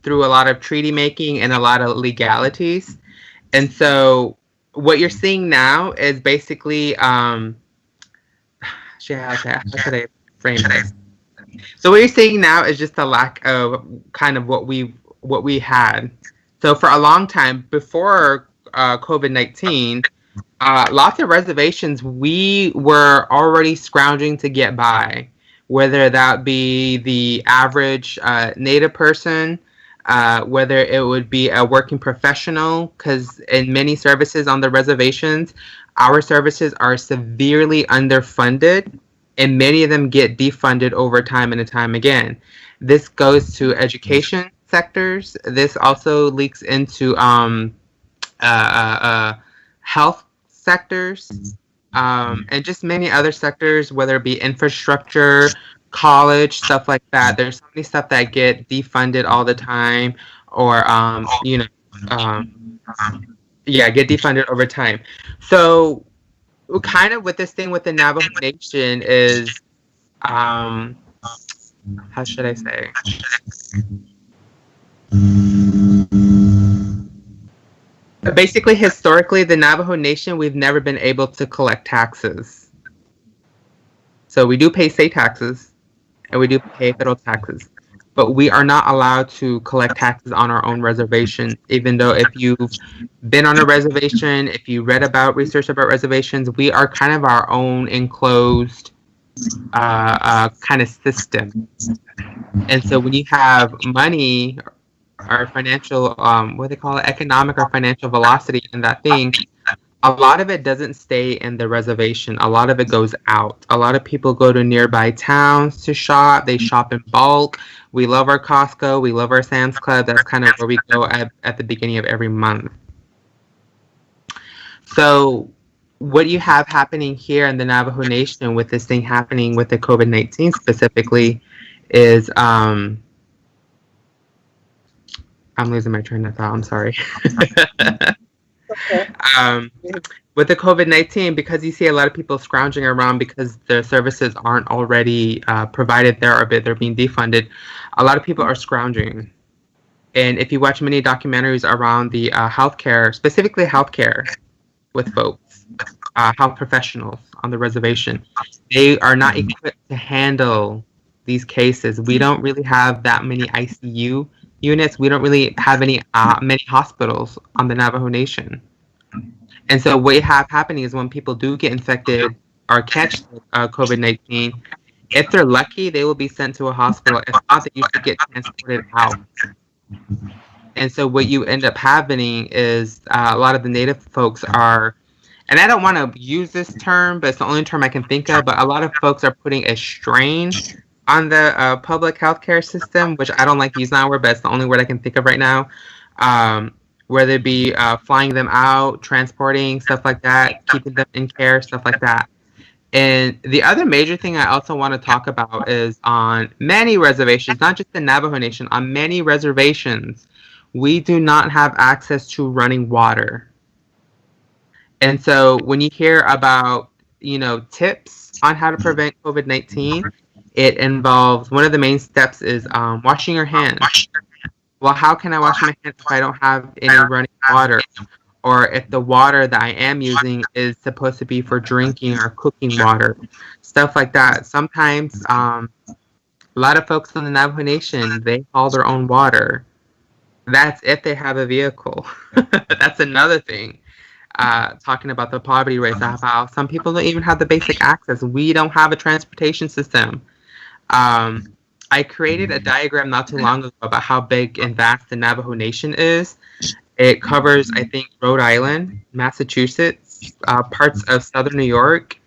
through a lot of treaty making and a lot of legalities. And so what you're seeing now is basically how should I frame this? So what you're seeing now is just a lack of kind of what we had. So for a long time before COVID-19, lots of reservations we were already scrounging to get by, whether that be the average Native person, whether it would be a working professional, because in many services on the reservations, our services are severely underfunded, and many of them get defunded over time and time again. This goes to education sectors. This also leaks into health sectors, and just many other sectors, whether it be infrastructure, college, stuff like that. There's so many stuff that get defunded all the time, or get defunded over time. So kind of with this thing with the Navajo Nation is, how should I say? Basically, historically, the Navajo Nation, we've never been able to collect taxes. So we do pay state taxes, and we do pay federal taxes, but we are not allowed to collect taxes on our own reservation, even though if you've been on a reservation, if you read about research about reservations, we are kind of our own enclosed kind of system. And so when you have money or financial, what do they call it, economic or financial velocity in that thing, a lot of it doesn't stay in the reservation. A lot of it goes out. A lot of people go to nearby towns to shop. They shop in bulk. We love our Costco. We love our Sam's Club. That's kind of where we go at the beginning of every month. So what you have happening here in the Navajo Nation with this thing happening with the COVID-19 specifically is, I'm losing my train of thought. I'm sorry. Okay. With the COVID-19, because you see a lot of people scrounging around because their services aren't already provided there or they're being defunded, a lot of people are scrounging. And if you watch many documentaries around the healthcare, specifically healthcare with folks, health professionals on the reservation, they are not equipped to handle these cases. We don't really have that many ICU units. We don't really have many hospitals on the Navajo Nation. And so what you have happening is when people do get infected or catch COVID-19, if they're lucky, they will be sent to a hospital. If not, they usually get transported out. And so what you end up happening is a lot of the Native folks are, and I don't want to use this term, but it's the only term I can think of, but a lot of folks are putting a strain on the public healthcare system, which I don't like using that word, but it's the only word I can think of right now. Whether it be flying them out, transporting, stuff like that, keeping them in care, stuff like that. And the other major thing I also want to talk about is on many reservations, not just the Navajo Nation, on many reservations, we do not have access to running water. And so when you hear about, tips on how to prevent COVID-19, it involves, one of the main steps is washing your hands. Well, how can I wash my hands if I don't have any running water? Or if the water that I am using is supposed to be for drinking or cooking water, stuff like that. Sometimes a lot of folks in the Navajo Nation, they haul their own water. That's if they have a vehicle. That's another thing. Talking about the poverty rates, how some people don't even have the basic access. We don't have a transportation system. I created a diagram not too long ago about how big and vast the Navajo Nation is. It covers, I think, Rhode Island, Massachusetts, parts of southern New York,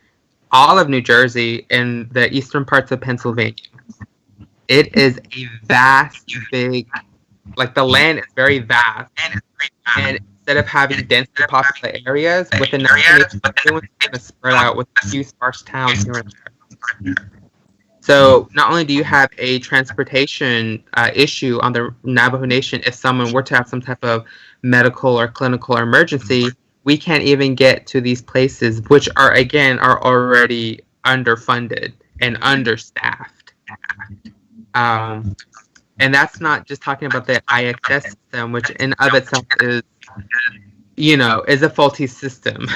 all of New Jersey, and the eastern parts of Pennsylvania. It is a vast, big, like the land is very vast. And instead of having densely populated areas, with the Navajo Nation, everyone's kind of spread out with a few sparse towns here and there. So not only do you have a transportation issue on the Navajo Nation, if someone were to have some type of medical or clinical emergency, we can't even get to these places, which are already underfunded and understaffed. And that's not just talking about the IXS system, which in of itself is, is a faulty system.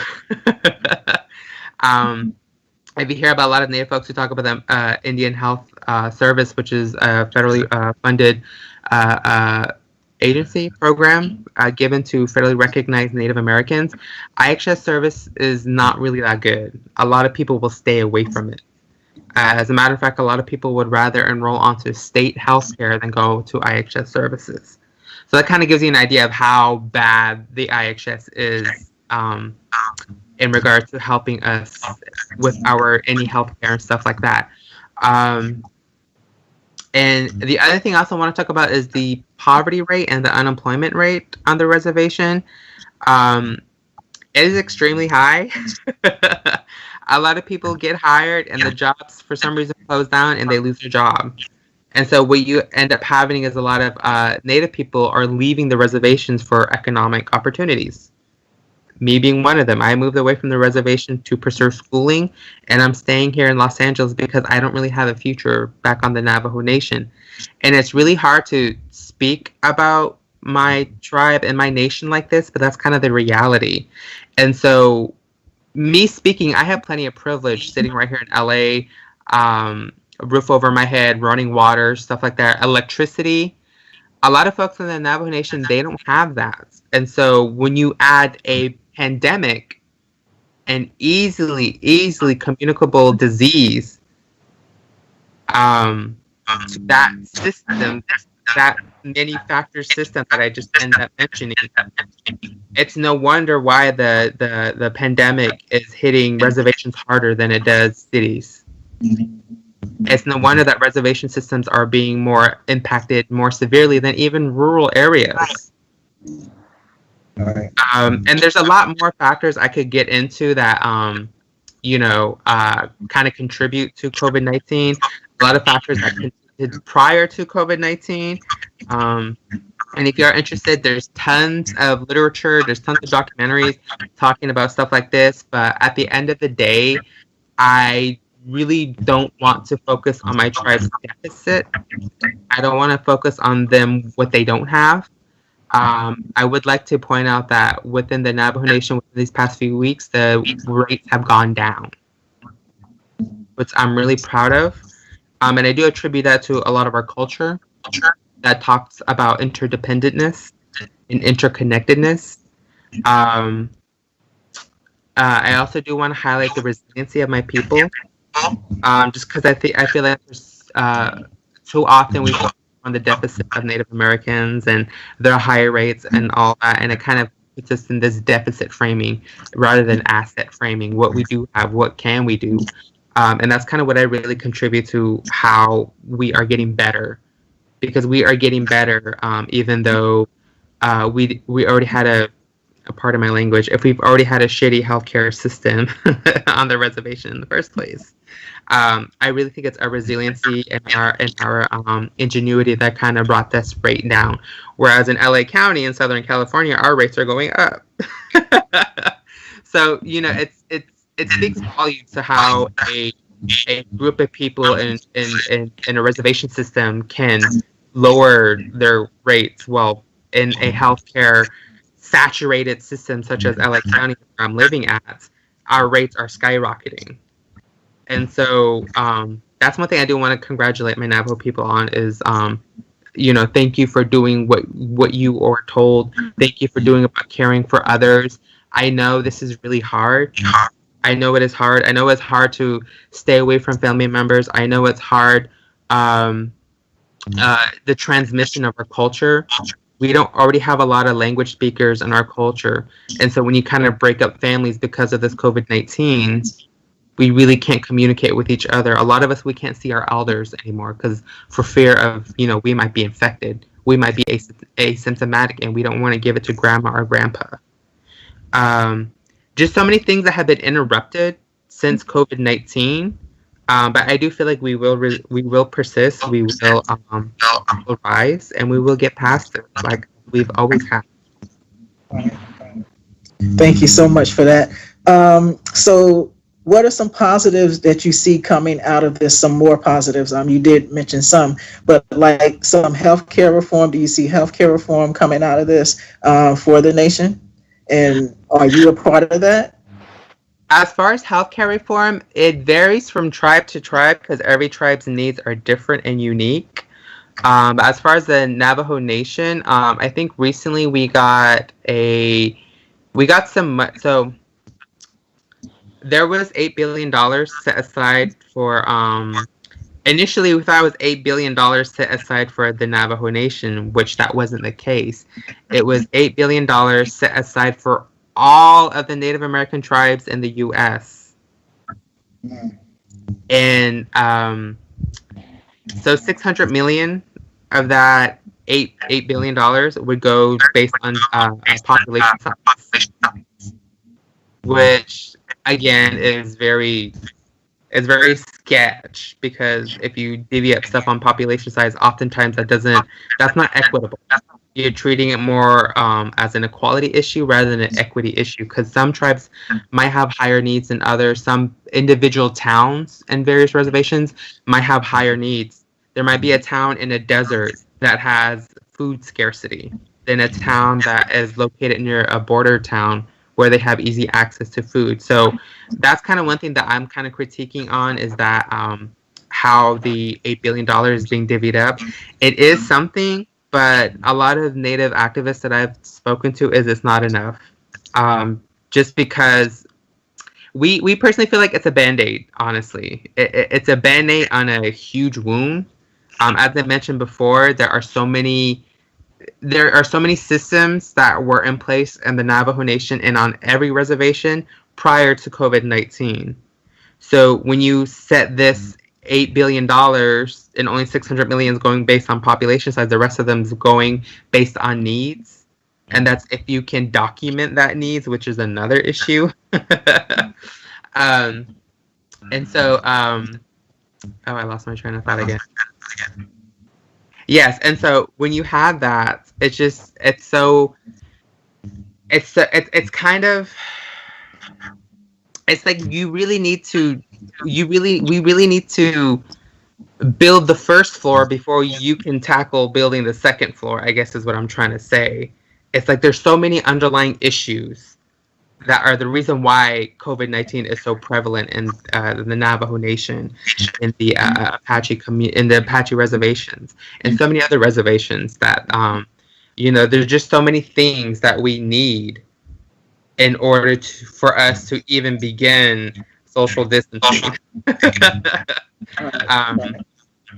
If you hear about a lot of Native folks who talk about the Indian Health Service, which is a federally funded agency program given to federally recognized Native Americans, IHS service is not really that good. A lot of people will stay away from it. As a matter of fact, a lot of people would rather enroll onto state health care than go to IHS services. So that kind of gives you an idea of how bad the IHS is in regards to helping us with any health care and stuff like that. And the other thing I also want to talk about is the poverty rate and the unemployment rate on the reservation. And It is extremely high. A lot of people get hired and the jobs for some reason close down and they lose their job. And so what you end up having is a lot of Native people are leaving the reservations for economic opportunities. Me being one of them. I moved away from the reservation to pursue schooling, and I'm staying here in Los Angeles because I don't really have a future back on the Navajo Nation. And it's really hard to speak about my tribe and my nation like this, but that's kind of the reality. And so me speaking, I have plenty of privilege sitting right here in LA, a roof over my head, running water, stuff like that, electricity. A lot of folks in the Navajo Nation, they don't have that. And so when you add a pandemic, an easily communicable disease, to that system, that manufactured system that I just ended up mentioning, it's no wonder why the pandemic is hitting reservations harder than it does cities. It's no wonder that reservation systems are being more impacted more severely than even rural areas. And there's a lot more factors I could get into that, kind of contribute to COVID-19. A lot of factors that contributed prior to COVID-19. And if you're interested, there's tons of literature, there's tons of documentaries talking about stuff like this. But at the end of the day, I really don't want to focus on my tribe's deficit. I don't want to focus on them what they don't have. I would like to point out that within the Navajo Nation, within these past few weeks, the rates have gone down, which I'm really proud of. And I do attribute that to a lot of our culture that talks about interdependentness and interconnectedness. I also do want to highlight the resiliency of my people, just because I feel like there's too often we focus on the deficit of Native Americans and their higher rates and all that, and it kind of puts us in this deficit framing rather than asset framing. What we do have, what can we do? And that's kind of what I really contribute to how we are getting better, because we are getting better, even though we already had a part of my language, if we've already had a shitty healthcare system on the reservation in the first place. I really think it's our resiliency and our ingenuity that kind of brought this rate down. Whereas in LA County in Southern California, our rates are going up. So, it speaks volumes to how a group of people in a reservation system can lower their rates, while in a healthcare saturated system such as LA County, where I'm living at, our rates are skyrocketing. And so that's one thing I do want to congratulate my Navajo people on is, thank you for doing what you are told. Thank you for doing about caring for others. I know this is really hard. I know it is hard. I know it's hard to stay away from family members. I know it's hard. The transmission of our culture. We don't already have a lot of language speakers in our culture. And so when you kind of break up families because of this COVID-19, we really can't communicate with each other. A lot of us, we can't see our elders anymore because for fear of, we might be infected. We might be asymptomatic and we don't want to give it to grandma or grandpa. Just so many things that have been interrupted since COVID-19. But I do feel like we will persist. We will rise, and we will get past it like we've always had. Thank you so much for that. So what are some positives that you see coming out of this? Some more positives. You did mention some, but like some healthcare reform. Do you see healthcare reform coming out of this for the nation? And are you a part of that? As far as healthcare reform, it varies from tribe to tribe because every tribe's needs are different and unique. As far as the Navajo Nation, I think recently we got some. So there was $8 billion set aside for. Initially, we thought it was $8 billion set aside for the Navajo Nation, which that wasn't the case. It was $8 billion set aside for all of the Native American tribes in the U.S. And so $600 million of that $8 billion would go based on population size. which again is very sketch, because if you divvy up stuff on population size, oftentimes that's not equitable. You're treating it more as an equality issue rather than an equity issue, because some tribes might have higher needs than others. Some individual towns and various reservations might have higher needs. There might be a town in a desert that has food scarcity than a town that is located near a border town where they have easy access to food. So that's kind of one thing that I'm kind of critiquing on, is that how the $8 billion is being divvied up. It is something, but a lot of Native activists that I've spoken to is it's not enough. Just because we personally feel like it's a Band-Aid, honestly. It's a Band-Aid on a huge wound. As I mentioned before, there are so many systems that were in place in the Navajo Nation and on every reservation prior to COVID-19. So when you set this $8 billion and only $600 million is going based on population size, the rest of them is going based on needs. And that's if you can document that needs, which is another issue. I lost my train of thought again. Yes, and so when you have that, it's like we really need to build the first floor before you can tackle building the second floor, I guess is what I'm trying to say. It's like there's so many underlying issues that are the reason why COVID-19 is so prevalent in the Navajo Nation, in the Apache reservations, and so many other reservations that there's just so many things that we need in order for us to even begin social distancing. And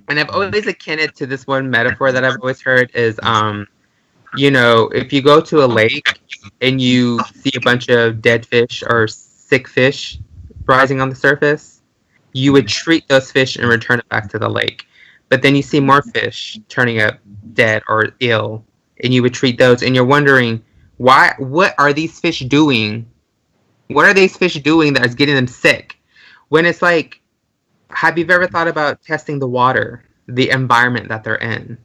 I've always akin it to this one metaphor that I've always heard is, if you go to a lake and you see a bunch of dead fish or sick fish rising on the surface, you would treat those fish and return it back to the lake. But then you see more fish turning up dead or ill, and you would treat those, and you're wondering, what are these fish doing? What are these fish doing that is getting them sick? When it's like, have you ever thought about testing the water, the environment that they're in?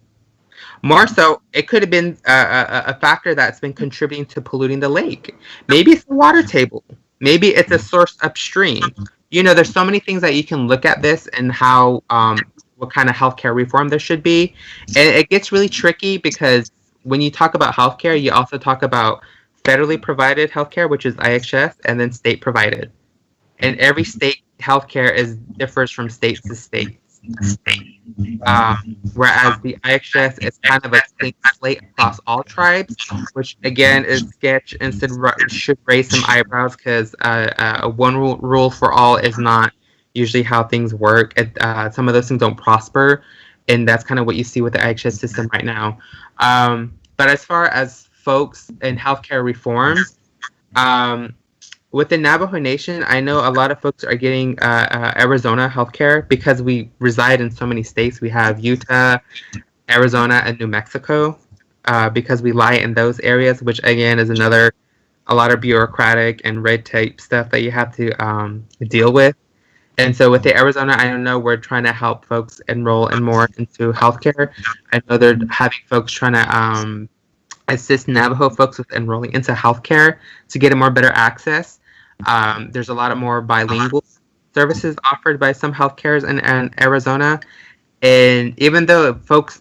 More so, it could have been a factor that's been contributing to polluting the lake. Maybe it's the water table. Maybe it's a source upstream. There's so many things that you can look at this and how, what kind of healthcare reform there should be. And it gets really tricky because when you talk about healthcare, you also talk about federally provided healthcare, which is IHS, and then state provided. And every state healthcare differs from state to state. Whereas the IHS is kind of a clean slate across all tribes, which again is sketch and should raise some eyebrows, because a one rule for all is not usually how things work. Some of those things don't prosper, and that's kind of what you see with the IHS system right now. But as far as folks in healthcare reforms, with the Navajo Nation, I know a lot of folks are getting Arizona healthcare because we reside in so many states. We have Utah, Arizona, and New Mexico because we lie in those areas, which again is a lot of bureaucratic and red tape stuff that you have to deal with. And so with the Arizona, I know we're trying to help folks enroll more into healthcare. I know they're having folks trying to assist Navajo folks with enrolling into healthcare to get a more better access. There's a lot of more bilingual services offered by some healthcares in Arizona. And even though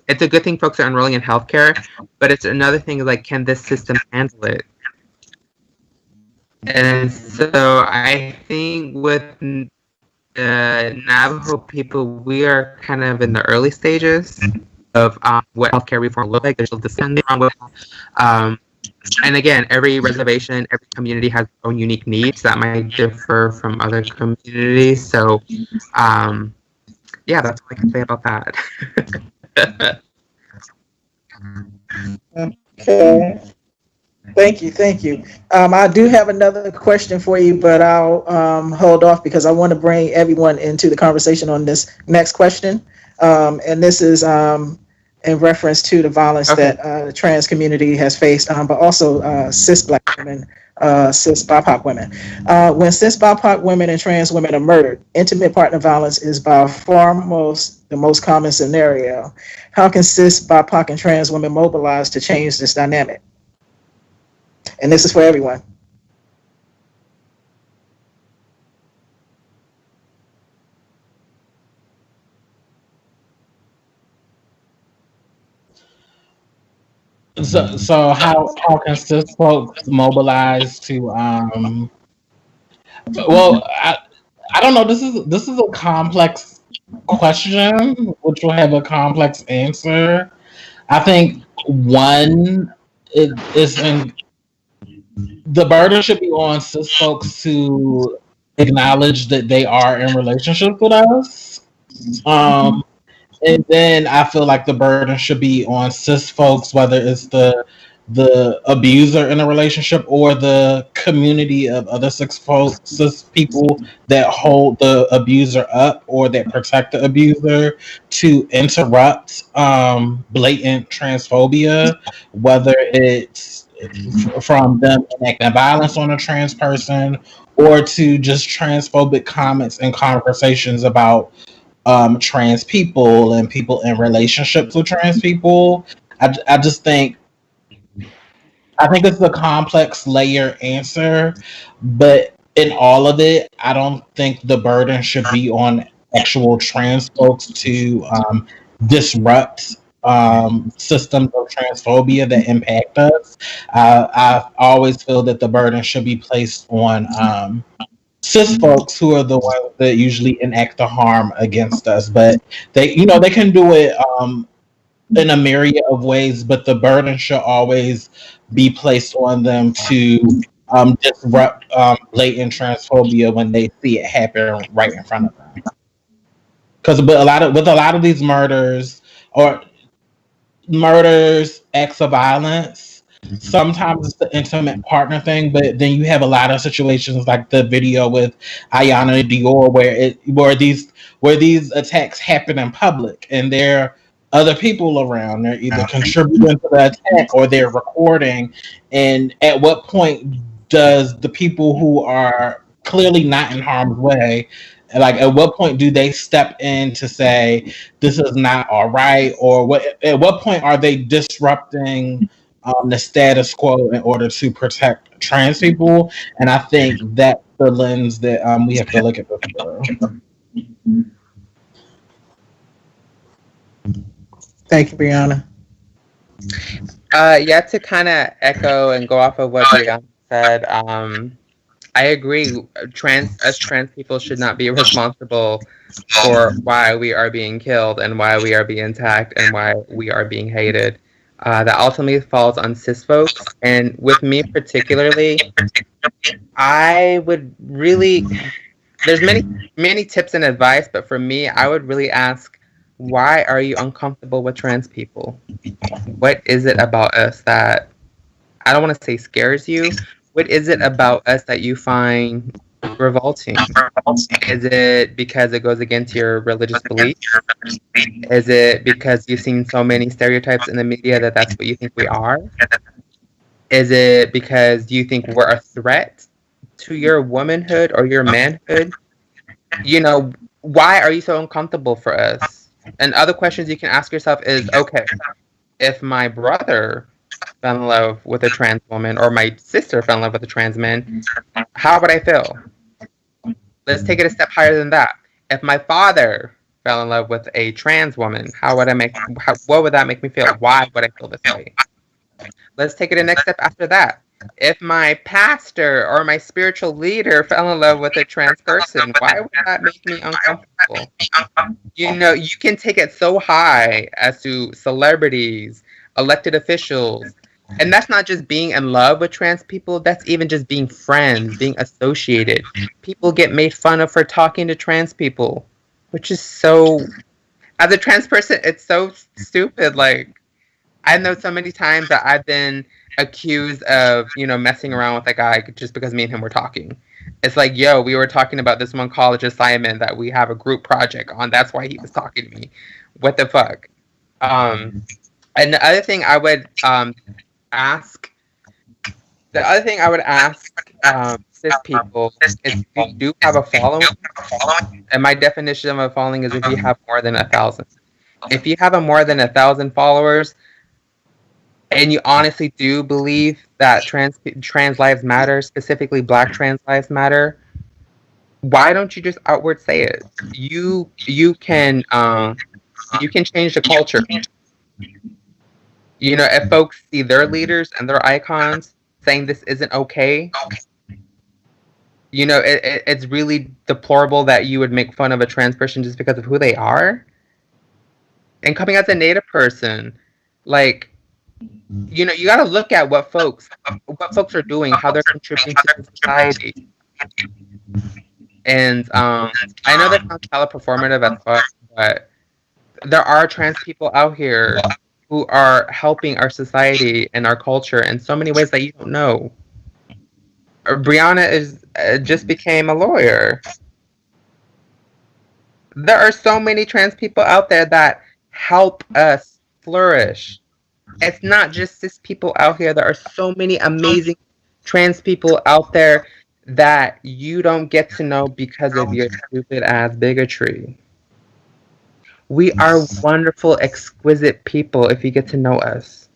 it's a good thing folks are enrolling in healthcare, but it's another thing like, can this system handle it? And so I think with Navajo people, we are kind of in the early stages of what healthcare reform looks like. There's still discussion on what, and again, every reservation, every community has their own unique needs that might differ from other communities. So, yeah, that's all I can say about that. Okay. Thank you. I do have another question for you, but I'll hold off because I want to bring everyone into the conversation on this next question. And this is in reference to the violence that the trans community has faced, but also cis Black women cis BIPOC women. When cis BIPOC women and trans women are murdered, intimate partner violence is by far the most common scenario. How can cis BIPOC and trans women mobilize to change this dynamic? And this is for everyone. So how can cis folks mobilize to well, I don't know. This is a complex question, which will have a complex answer. I think one is in the burden should be on cis folks to acknowledge that they are in relationship with us. And then I feel like the burden should be on cis folks, whether it's the abuser in a relationship or the community of other cis people that hold the abuser up or that protect the abuser, to interrupt blatant transphobia, whether it's from them enacting violence on a trans person or to just transphobic comments and conversations about trans people and people in relationships with trans people. I just think it's a complex layer answer, but in all of it, I don't think the burden should be on actual trans folks to disrupt systems of transphobia that impact us. I always feel that the burden should be placed on cis folks, who are the ones that usually enact the harm against us, but they can do it in a myriad of ways, but the burden should always be placed on them to disrupt blatant transphobia when they see it happen right in front of them. Because with a lot of these murders, acts of violence, sometimes it's the intimate partner thing, but then you have a lot of situations like the video with Ayana Dior where these attacks happen in public and there are other people around. They're either contributing to the attack or they're recording. And at what point does the people who are clearly not in harm's way, like at what point do they step in to say this is not all right, or at what point are they disrupting the status quo in order to protect trans people? And I think that's the lens that we have to look at this through. Thank you, Bryanna. Yeah, to kind of echo and go off of what Bryanna said, I agree. Trans people should not be responsible for why we are being killed and why we are being attacked and why we are being hated. That ultimately falls on cis folks. And with me particularly, I would really, there's many tips and advice, but for me, I would really ask, why are you uncomfortable with trans people? What is it about us that, I don't want to say scares you, what is it about us that you find revolting? Is it because it goes against your religious beliefs? Is it because you've seen so many stereotypes in the media that that's what you think we are? Is it because you think we're a threat to your womanhood or your manhood? You know, why are you so uncomfortable for us? And other questions you can ask yourself is, okay, if my brother fell in love with a trans woman or my sister fell in love with a trans man, how would I feel? Let's take it a step higher than that. If my father fell in love with a trans woman, what would that make me feel? Why would I feel this way? Let's take it a next step after that. If my pastor or my spiritual leader fell in love with a trans person, why would that make me uncomfortable? You know, you can take it so high as to celebrities, elected officials. And that's not just being in love with trans people, that's even just being friends, being associated. People get made fun of for talking to trans people, which is so, as a trans person, it's so stupid. Like, I know so many times that I've been accused of, messing around with a guy just because me and him were talking. It's like, yo, we were talking about this one college assignment that we have a group project on. That's why he was talking to me. What the fuck? And the other thing I would ask The other thing I would ask cis people is if you do have a following, and my definition of a following is if you have more than 1,000. If you have more than 1,000 followers, and you honestly do believe that trans lives matter, specifically Black trans lives matter, why don't you just outward say it? You can change the culture. You know, if folks see their leaders and their icons saying this isn't okay, you know, it's really deplorable that you would make fun of a trans person just because of who they are. And coming as a Native person, like, you know, you got to look at what folks are doing, how they're contributing to society. And I know that sounds hella performative as fuck, but there are trans people out here who are helping our society and our culture in so many ways that you don't know. Bryanna just became a lawyer. There are so many trans people out there that help us flourish. It's not just cis people out here. There are so many amazing trans people out there that you don't get to know because of your stupid ass bigotry. We are wonderful, exquisite people if you get to know us.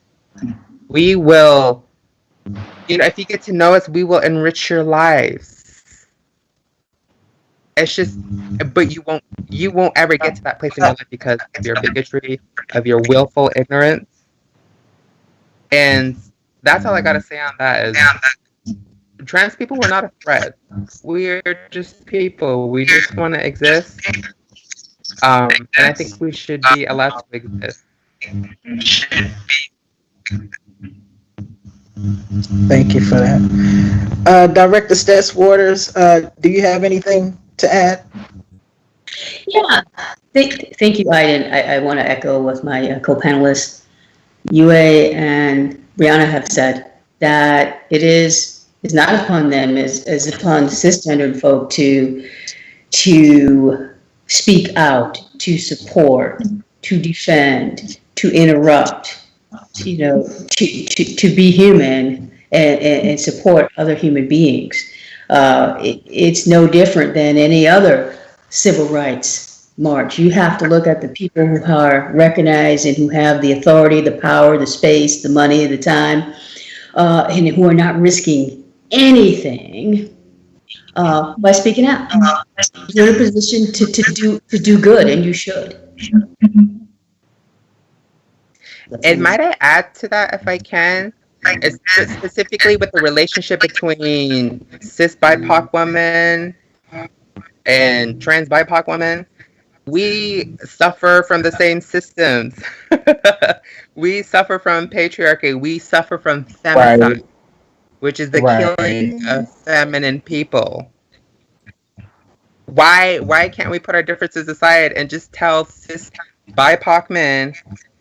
We will, you know, if you get to know us, we will enrich your lives. It's just, but you won't ever get to that place in your life because of your bigotry, of your willful ignorance. And that's all I gotta say on that is trans people were not a threat. We're just people. We just want to exist. And I think we should be allowed to exist. Thank you for that. Director Stetz-Waters, do you have anything to add? Yeah, thank you, Aiden. I want to echo what my co-panelists, Yue and Bryanna, have said, that it's not upon them as upon cisgendered folk to speak out, to support, to defend, to interrupt, you know, to be human and support other human beings. It's no different than any other civil rights march. You have to look at the people who are recognized and who have the authority, the power, the space, the money, the time, and who are not risking anything by speaking out. You're in a position to do good, and you should. And might I add to that, if I can, specifically with the relationship between cis BIPOC women and trans BIPOC women, we suffer from the same systems. We suffer from patriarchy. We suffer from femicide, right, which is the killing of feminine people. Why can't we put our differences aside and just tell cis BIPOC men,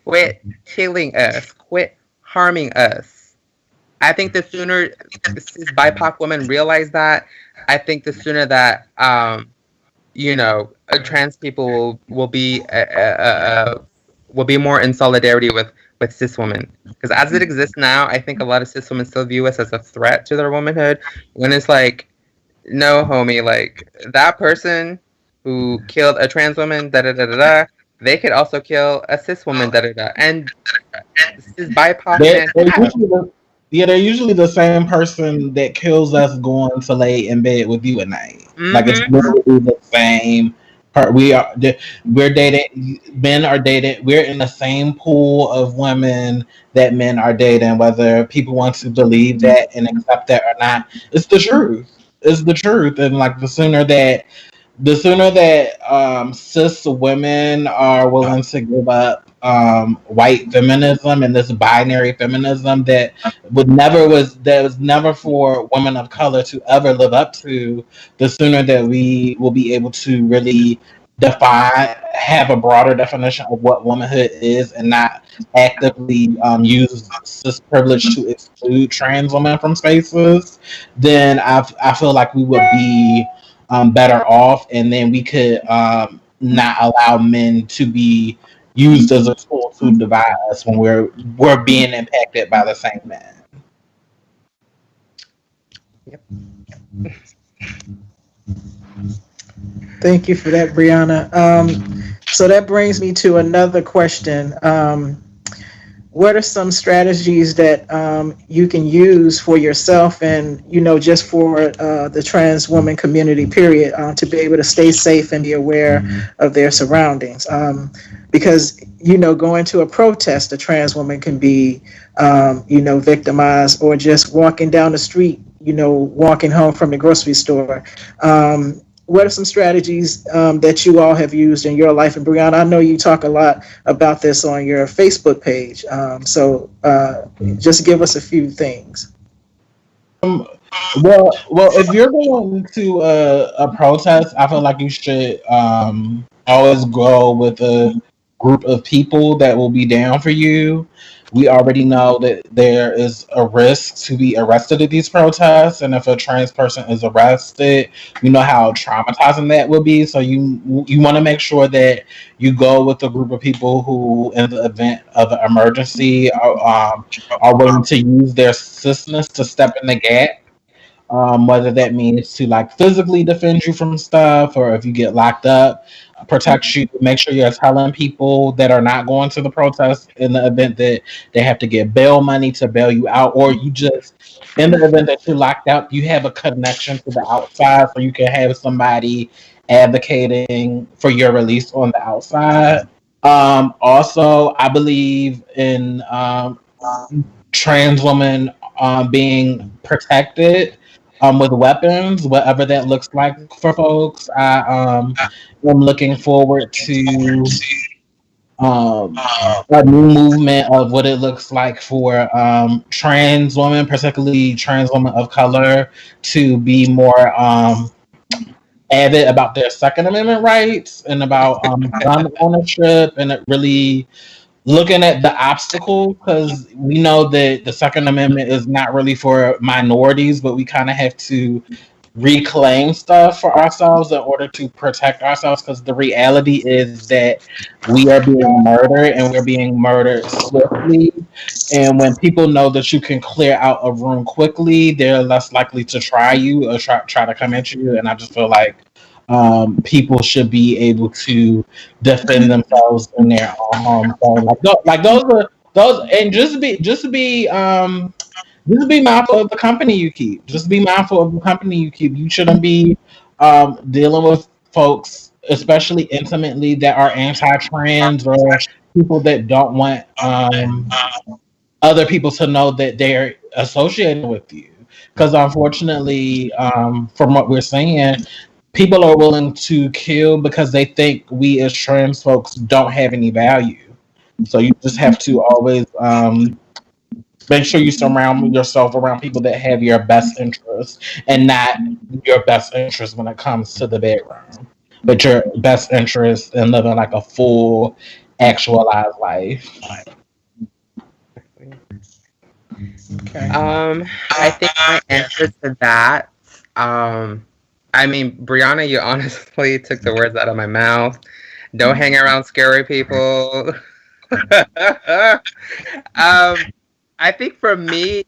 quit killing us, quit harming us? I think the sooner cis BIPOC women realize that, I think the sooner that you know, trans people will be more in solidarity with cis women. Because as it exists now, I think a lot of cis women still view us as a threat to their womanhood, when it's like, no, homie, like, that person who killed a trans woman, they could also kill a cis woman, and cis BIPOC they're usually the same person that kills us going to lay in bed with you at night. Mm-hmm. Like, it's literally the same part. We're dating. Men are dated. We're in the same pool of women that men are dating. Whether people want to believe that and accept that or not, it's the truth. It's the truth. And like, the sooner that cis women are willing to give up white feminism and this binary feminism that was never for women of color to ever live up to, the sooner that we will be able to really have a broader definition of what womanhood is, and not actively use cis privilege to exclude trans women from spaces, then I feel like we would be better off, and then we could not allow men to be used as a tool to divide us when we're being impacted by the same men. Yep. Thank you for that, Bryanna. So that brings me to another question. What are some strategies that you can use for yourself and, just for the trans woman community, period, to be able to stay safe and be aware of their surroundings? Because, going to a protest, a trans woman can be, victimized, or just walking down the street, walking home from the grocery store. What are some strategies that you all have used in your life? And Bryanna, I know you talk a lot about this on your Facebook page. So just give us a few things. Well, if you're going to a protest, I feel like you should always go with a group of people that will be down for you. We already know that there is a risk to be arrested at these protests, and if a trans person is arrested, you know how traumatizing that will be. So you want to make sure that you go with a group of people who, in the event of an emergency, are willing to use their assistance to step in the gap, whether that means to like physically defend you from stuff, or if you get locked up, protect you. Make sure you're telling people that are not going to the protest in the event that they have to get bail money to bail you out, or you just, in the event that you're locked up, you have a connection to the outside, so you can have somebody advocating for your release on the outside. Also, I believe in trans women being protected with weapons, whatever that looks like for folks. I am looking forward to a new movement of what it looks like for trans women, particularly trans women of color, to be more avid about their Second Amendment rights and about gun ownership, and it really looking at the obstacles, because we know that the Second Amendment is not really for minorities, but we kind of have to reclaim stuff for ourselves in order to protect ourselves, because the reality is that we are being murdered, and we're being murdered swiftly. And when people know that you can clear out a room quickly, they're less likely to try you or try to come at you. And I just feel like people should be able to defend themselves in their own home. So like those are those, and just be mindful of the company you keep. Just be mindful of the company you keep. You shouldn't be dealing with folks, especially intimately, that are anti-trans, or people that don't want other people to know that they're associated with you. Because unfortunately, from what we're seeing, people are willing to kill because they think we as trans folks don't have any value. So you just have to always make sure you surround yourself around people that have your best interest, and not your best interest when it comes to the bedroom, but your best interest in living like a full, actualized life. Okay. I think my answer to that, I mean, Bryanna, you honestly took the words out of my mouth. Don't hang around scary people. I think for me,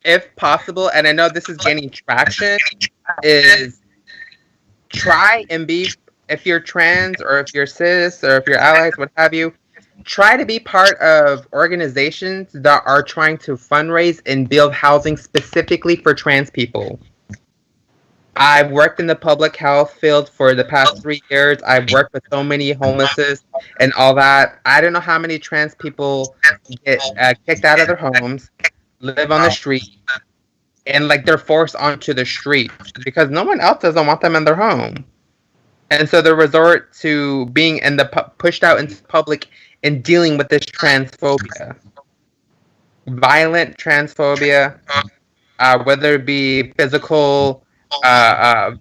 if possible, and I know this is gaining traction, is try and be, if you're trans or if you're cis or if you're allies, what have you, try to be part of organizations that are trying to fundraise and build housing specifically for trans people. I've worked in the public health field for the past 3 years. I've worked with so many homelesses and all that. I don't know how many trans people get kicked out of their homes, live on the street, and like they're forced onto the street because no one else doesn't want them in their home. And so they resort to being in the pushed out into public and dealing with this transphobia, violent transphobia, whether it be physical,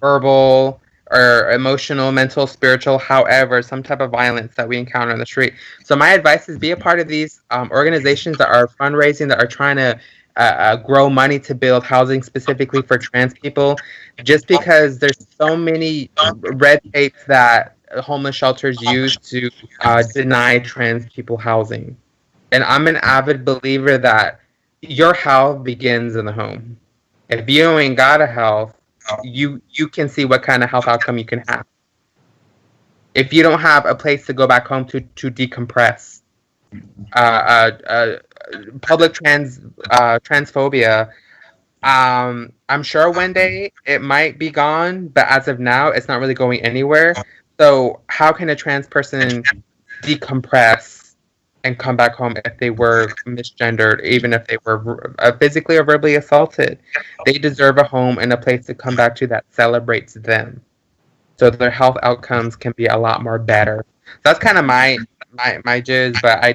verbal, or emotional, mental, spiritual, however, some type of violence that we encounter in the street. So my advice is be a part of these organizations that are fundraising, that are trying to grow money to build housing specifically for trans people, just because there's so many red tapes that homeless shelters use to deny trans people housing. And I'm an avid believer that your health begins in the home. If you ain't got a health, you can see what kind of health outcome you can have. If you don't have a place to go back home to decompress, public transphobia. I'm sure one day it might be gone, but as of now, it's not really going anywhere. So how can a trans person decompress and come back home if they were misgendered, even if they were physically or verbally assaulted? They deserve a home and a place to come back to that celebrates them, so their health outcomes can be a lot more better. So that's kind of my jizz, but I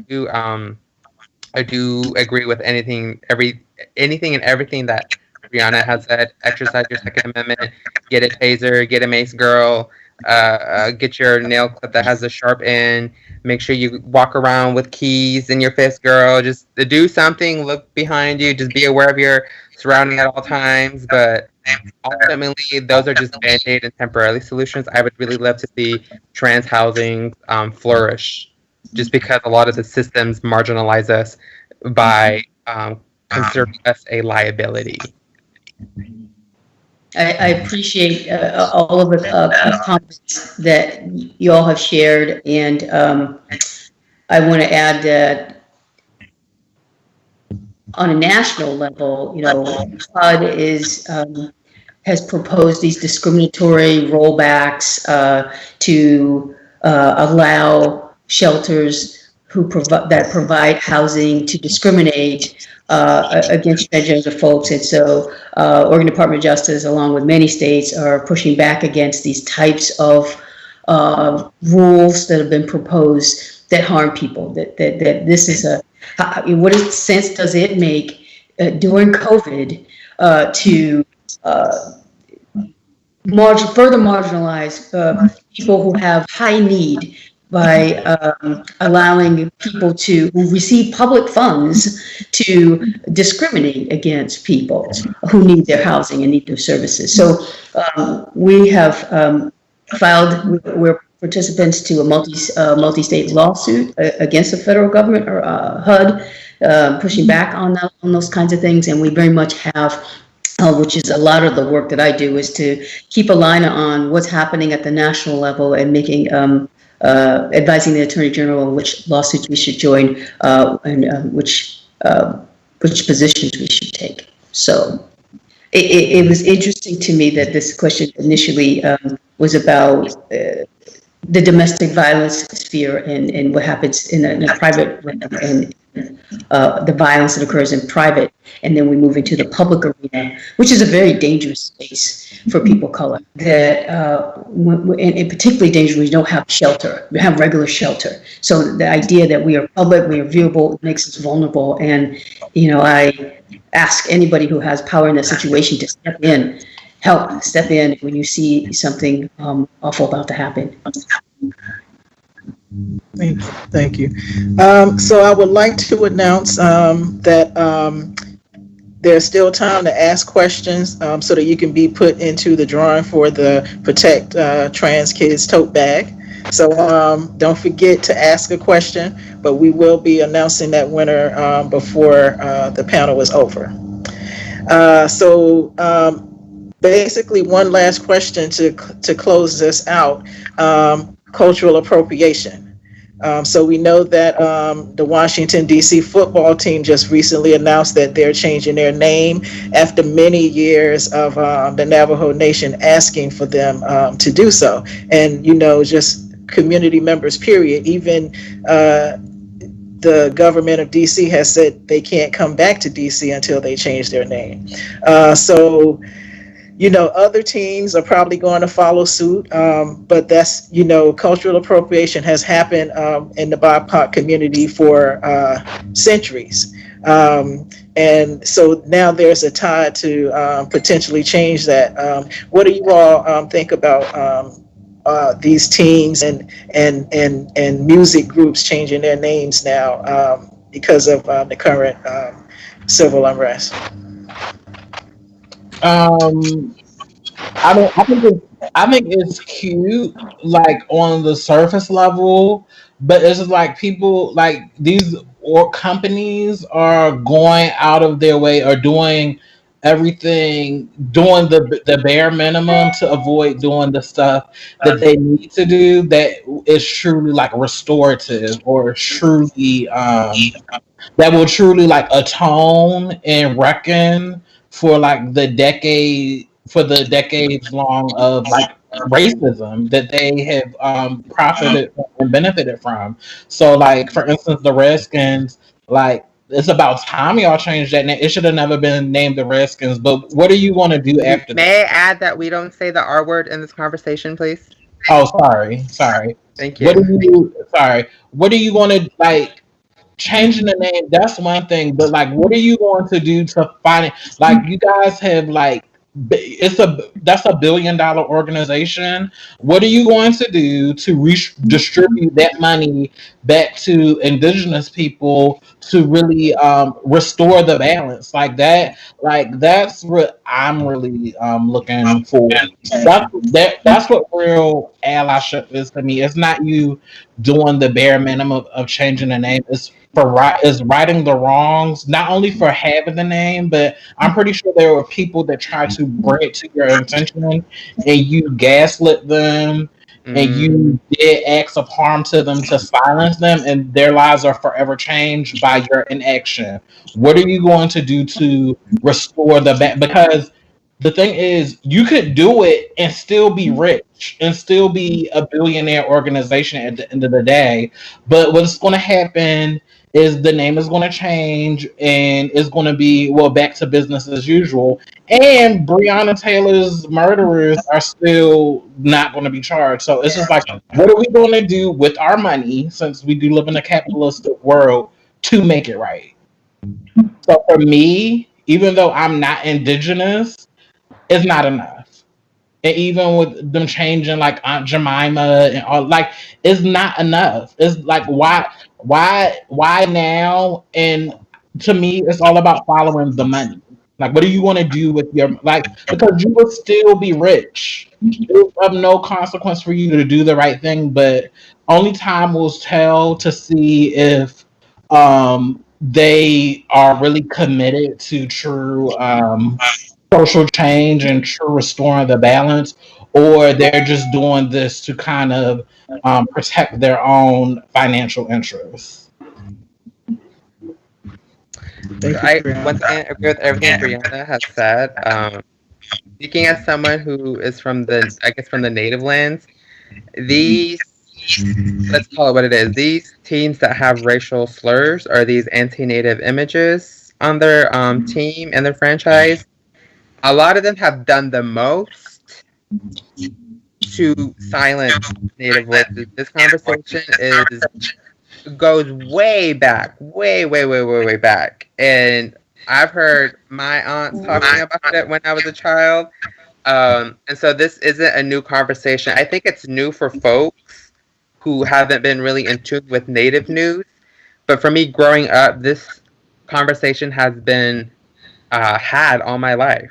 do agree with anything and everything that Bryanna has said. Exercise your Second Amendment. Get a taser. Get a mace, girl. Get your nail clip that has a sharp end. Make sure you walk around with keys in your fist, girl. Just do something. Look behind you. Just be aware of your surrounding at all times. But ultimately, those are just band-aid and temporary solutions. I would really love to see trans housing flourish, just because a lot of the systems marginalize us by considering us a liability. I appreciate all of the comments that you all have shared, and I want to add that on a national level, HUD has proposed these discriminatory rollbacks to allow shelters that provide housing to discriminate against transgender folks. And so Oregon Department of Justice, along with many states, are pushing back against these types of rules that have been proposed that harm people. That this is what sense does it make during COVID to further marginalize people who have high need by allowing people who receive public funds to discriminate against people who need their housing and need their services. So we have we're participants to a multi-state lawsuit against the federal government or HUD, pushing back on those kinds of things, and we very much have. Which is a lot of the work that I do, is to keep a line on what's happening at the national level and making advising the Attorney General on which lawsuits we should join and which positions we should take. So it was interesting to me that this question initially was about the domestic violence sphere and what happens in a private and the violence that occurs in private, and then we move into the public arena, which is a very dangerous space for people of color. That and particularly dangerous when you don't have shelter, you have regular shelter. So the idea that we are public, we are viewable, makes us vulnerable. And I ask anybody who has power in that situation to step in when you see something awful about to happen. Thank you. So I would like to announce that there's still time to ask questions so that you can be put into the drawing for the Protect Trans Kids tote bag. So don't forget to ask a question, but we will be announcing that winner before the panel is over. Basically, one last question to close this out. Cultural appropriation. So we know that the Washington, D.C. football team just recently announced that they're changing their name after many years of the Navajo Nation asking for them to do so. And, just community members, period. Even the government of D.C. has said they can't come back to D.C. until they change their name. Other teams are probably going to follow suit, but that's, cultural appropriation has happened in the BIPOC community for centuries. And so now there's a tide to potentially change that. What do you all think about these teams and music groups changing their names now because of the current civil unrest? I think it's cute, like on the surface level, but it's just like people like these or companies are going out of their way or doing everything, doing the bare minimum to avoid doing the stuff that they need to do that is truly like restorative or truly that will truly like atone and reckon for like the decades long of like racism that they have profited and benefited from. So like for instance the Redskins, like it's about time y'all changed that name. It should have never been named the Redskins, but what do you want to do after that? May I add that we don't say the R word in this conversation, please? Oh, sorry. Thank What you. do you want to like changing the name? That's one thing, but like, what are you going to do to find it? Like, you guys have like, that's $1 billion organization. What are you going to do to distribute that money back to Indigenous people to really restore the balance like that? Like that's what I'm really looking for. That's what real allyship is to me. It's not you doing the bare minimum of changing the name. It's is righting the wrongs, not only for having the name, but I'm pretty sure there were people that tried to bring it to your attention and you gaslit them and you did acts of harm to them to silence them, and their lives are forever changed by your inaction. What are you going to do to restore because the thing is, you could do it and still be rich and still be a billionaire organization at the end of the day. But what's going to happen is the name is going to change and it's going to be, well, back to business as usual. And Breonna Taylor's murderers are still not going to be charged. So it's just like, what are we going to do with our money, since we do live in a capitalistic world, to make it right? So for me, even though I'm not Indigenous, it's not enough. And even with them changing like Aunt Jemima and all, like it's not enough. It's like why now? And to me, it's all about following the money. Like, what do you want to do with your like? Because you will still be rich. It's of no consequence for you to do the right thing, but only time will tell to see if they are really committed to true social change and true restoring the balance, or they're just doing this to kind of protect their own financial interests. I once again agree with everything Bryanna has said. Speaking as someone who is from the native lands, these, let's call it what it is, these teams that have racial slurs or these anti-native images on their team and their franchise, a lot of them have done the most to silence native voices. This conversation goes way back, way back. And I've heard my aunts talking about it when I was a child. And so this isn't a new conversation. I think it's new for folks who haven't been really in tune with native news. But for me, growing up, this conversation has been had all my life.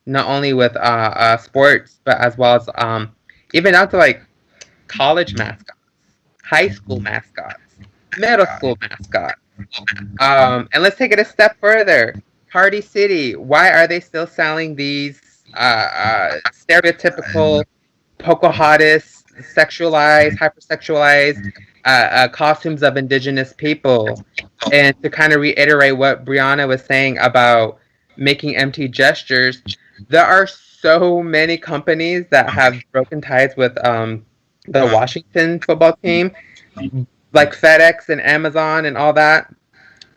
Not only with sports, but as well as even out to like college mascots, high school mascots, middle school mascots. And let's take it a step further. Party City, why are they still selling these stereotypical Pocahontas, sexualized, hypersexualized costumes of Indigenous people? And to kind of reiterate what Bryanna was saying about making empty gestures, there are so many companies that have broken ties with the Washington football team, like FedEx and Amazon and all that.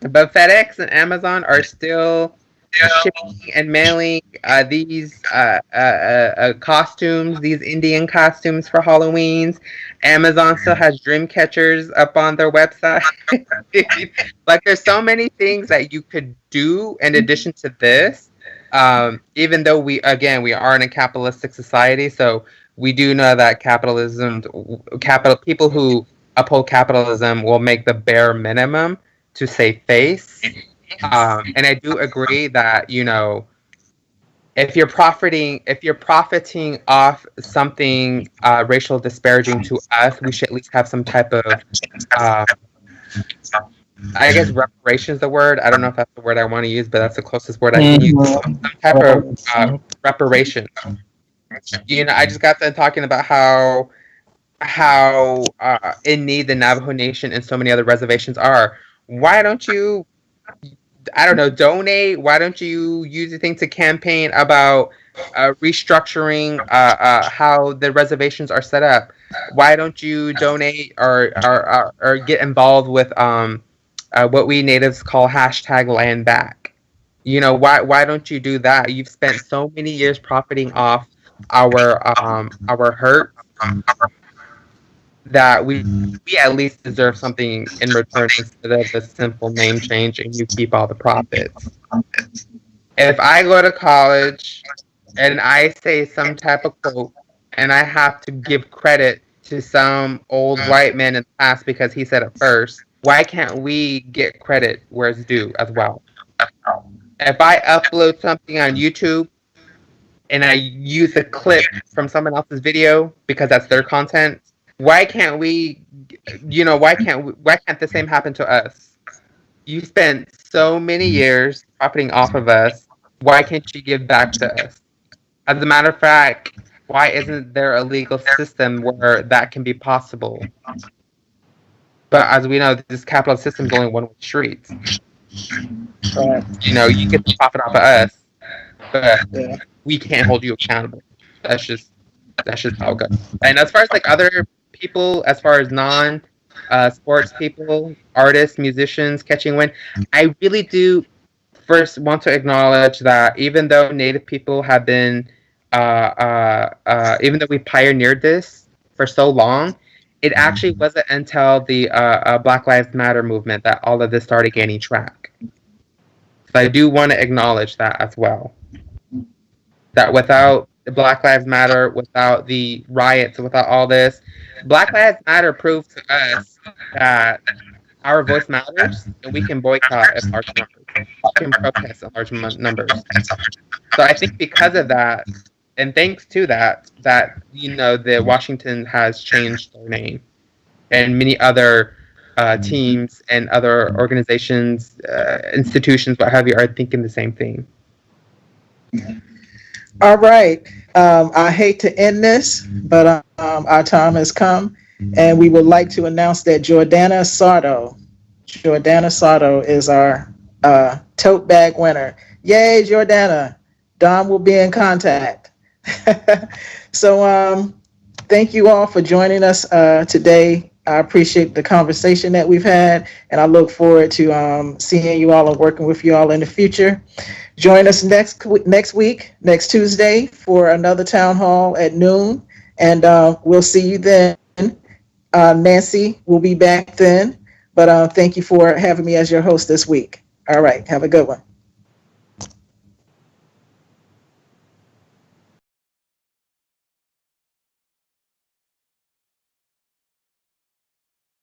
But FedEx and Amazon are still shipping and mailing these costumes, these Indian costumes for Halloween's. Amazon still has dream catchers up on their website. Like, there's so many things that you could do in addition to this. Even though we are in a capitalistic society, so we do know that people who uphold capitalism will make the bare minimum to save face. And I do agree that, you know, if you're profiting off something racial disparaging to us, we should at least have some type of I guess reparation is the word. I don't know if that's the word I want to use, but that's the closest word I can use. Some type of reparation. I just got done talking about how in need the Navajo Nation and so many other reservations are. Why don't you, I don't know, donate? Why don't you use the thing to campaign about restructuring how the reservations are set up? Why don't you donate or get involved with what we natives call #LandBack? Why don't you do that? You've spent so many years profiting off our hurt that we at least deserve something in return instead of a simple name change and you keep all the profits. If I go to college and I say some type of quote and I have to give credit to some old white man in the past because he said it first, why can't we get credit where it's due as well? If I upload something on YouTube and I use a clip from someone else's video because that's their content, why can't we, why can't the same happen to us? You spent so many years profiting off of us. Why can't you give back to us? As a matter of fact, why isn't there a legal system where that can be possible? But as we know, this capitalist system is only one-way streets. You get the profit off of us, but we can't hold you accountable. That's just how it goes. And as far as like other people, as far as non sports people, artists, musicians catching wind, I really do first want to acknowledge that even though Native people have been, even though we pioneered this for so long, it actually wasn't until the Black Lives Matter movement that all of this started gaining track. So I do want to acknowledge that as well. That without the Black Lives Matter, without the riots, without all this, Black Lives Matter proved to us that our voice matters and we can boycott in large numbers. We can protest in large numbers. So I think because of that, and thanks to that the Washington has changed their name, and many other teams and other organizations, institutions, what have you, are thinking the same thing. All right. I hate to end this, but our time has come, and we would like to announce that Jordana Sardo is our tote bag winner. Yay, Jordana. Don will be in contact. So thank you all for joining us today. I appreciate the conversation that we've had, and I look forward to seeing you all and working with you all in the future. Join us next week, next Tuesday, for another town hall at noon, and we'll see you then. Nancy will be back then, but thank you for having me as your host this week. All right, have a good one.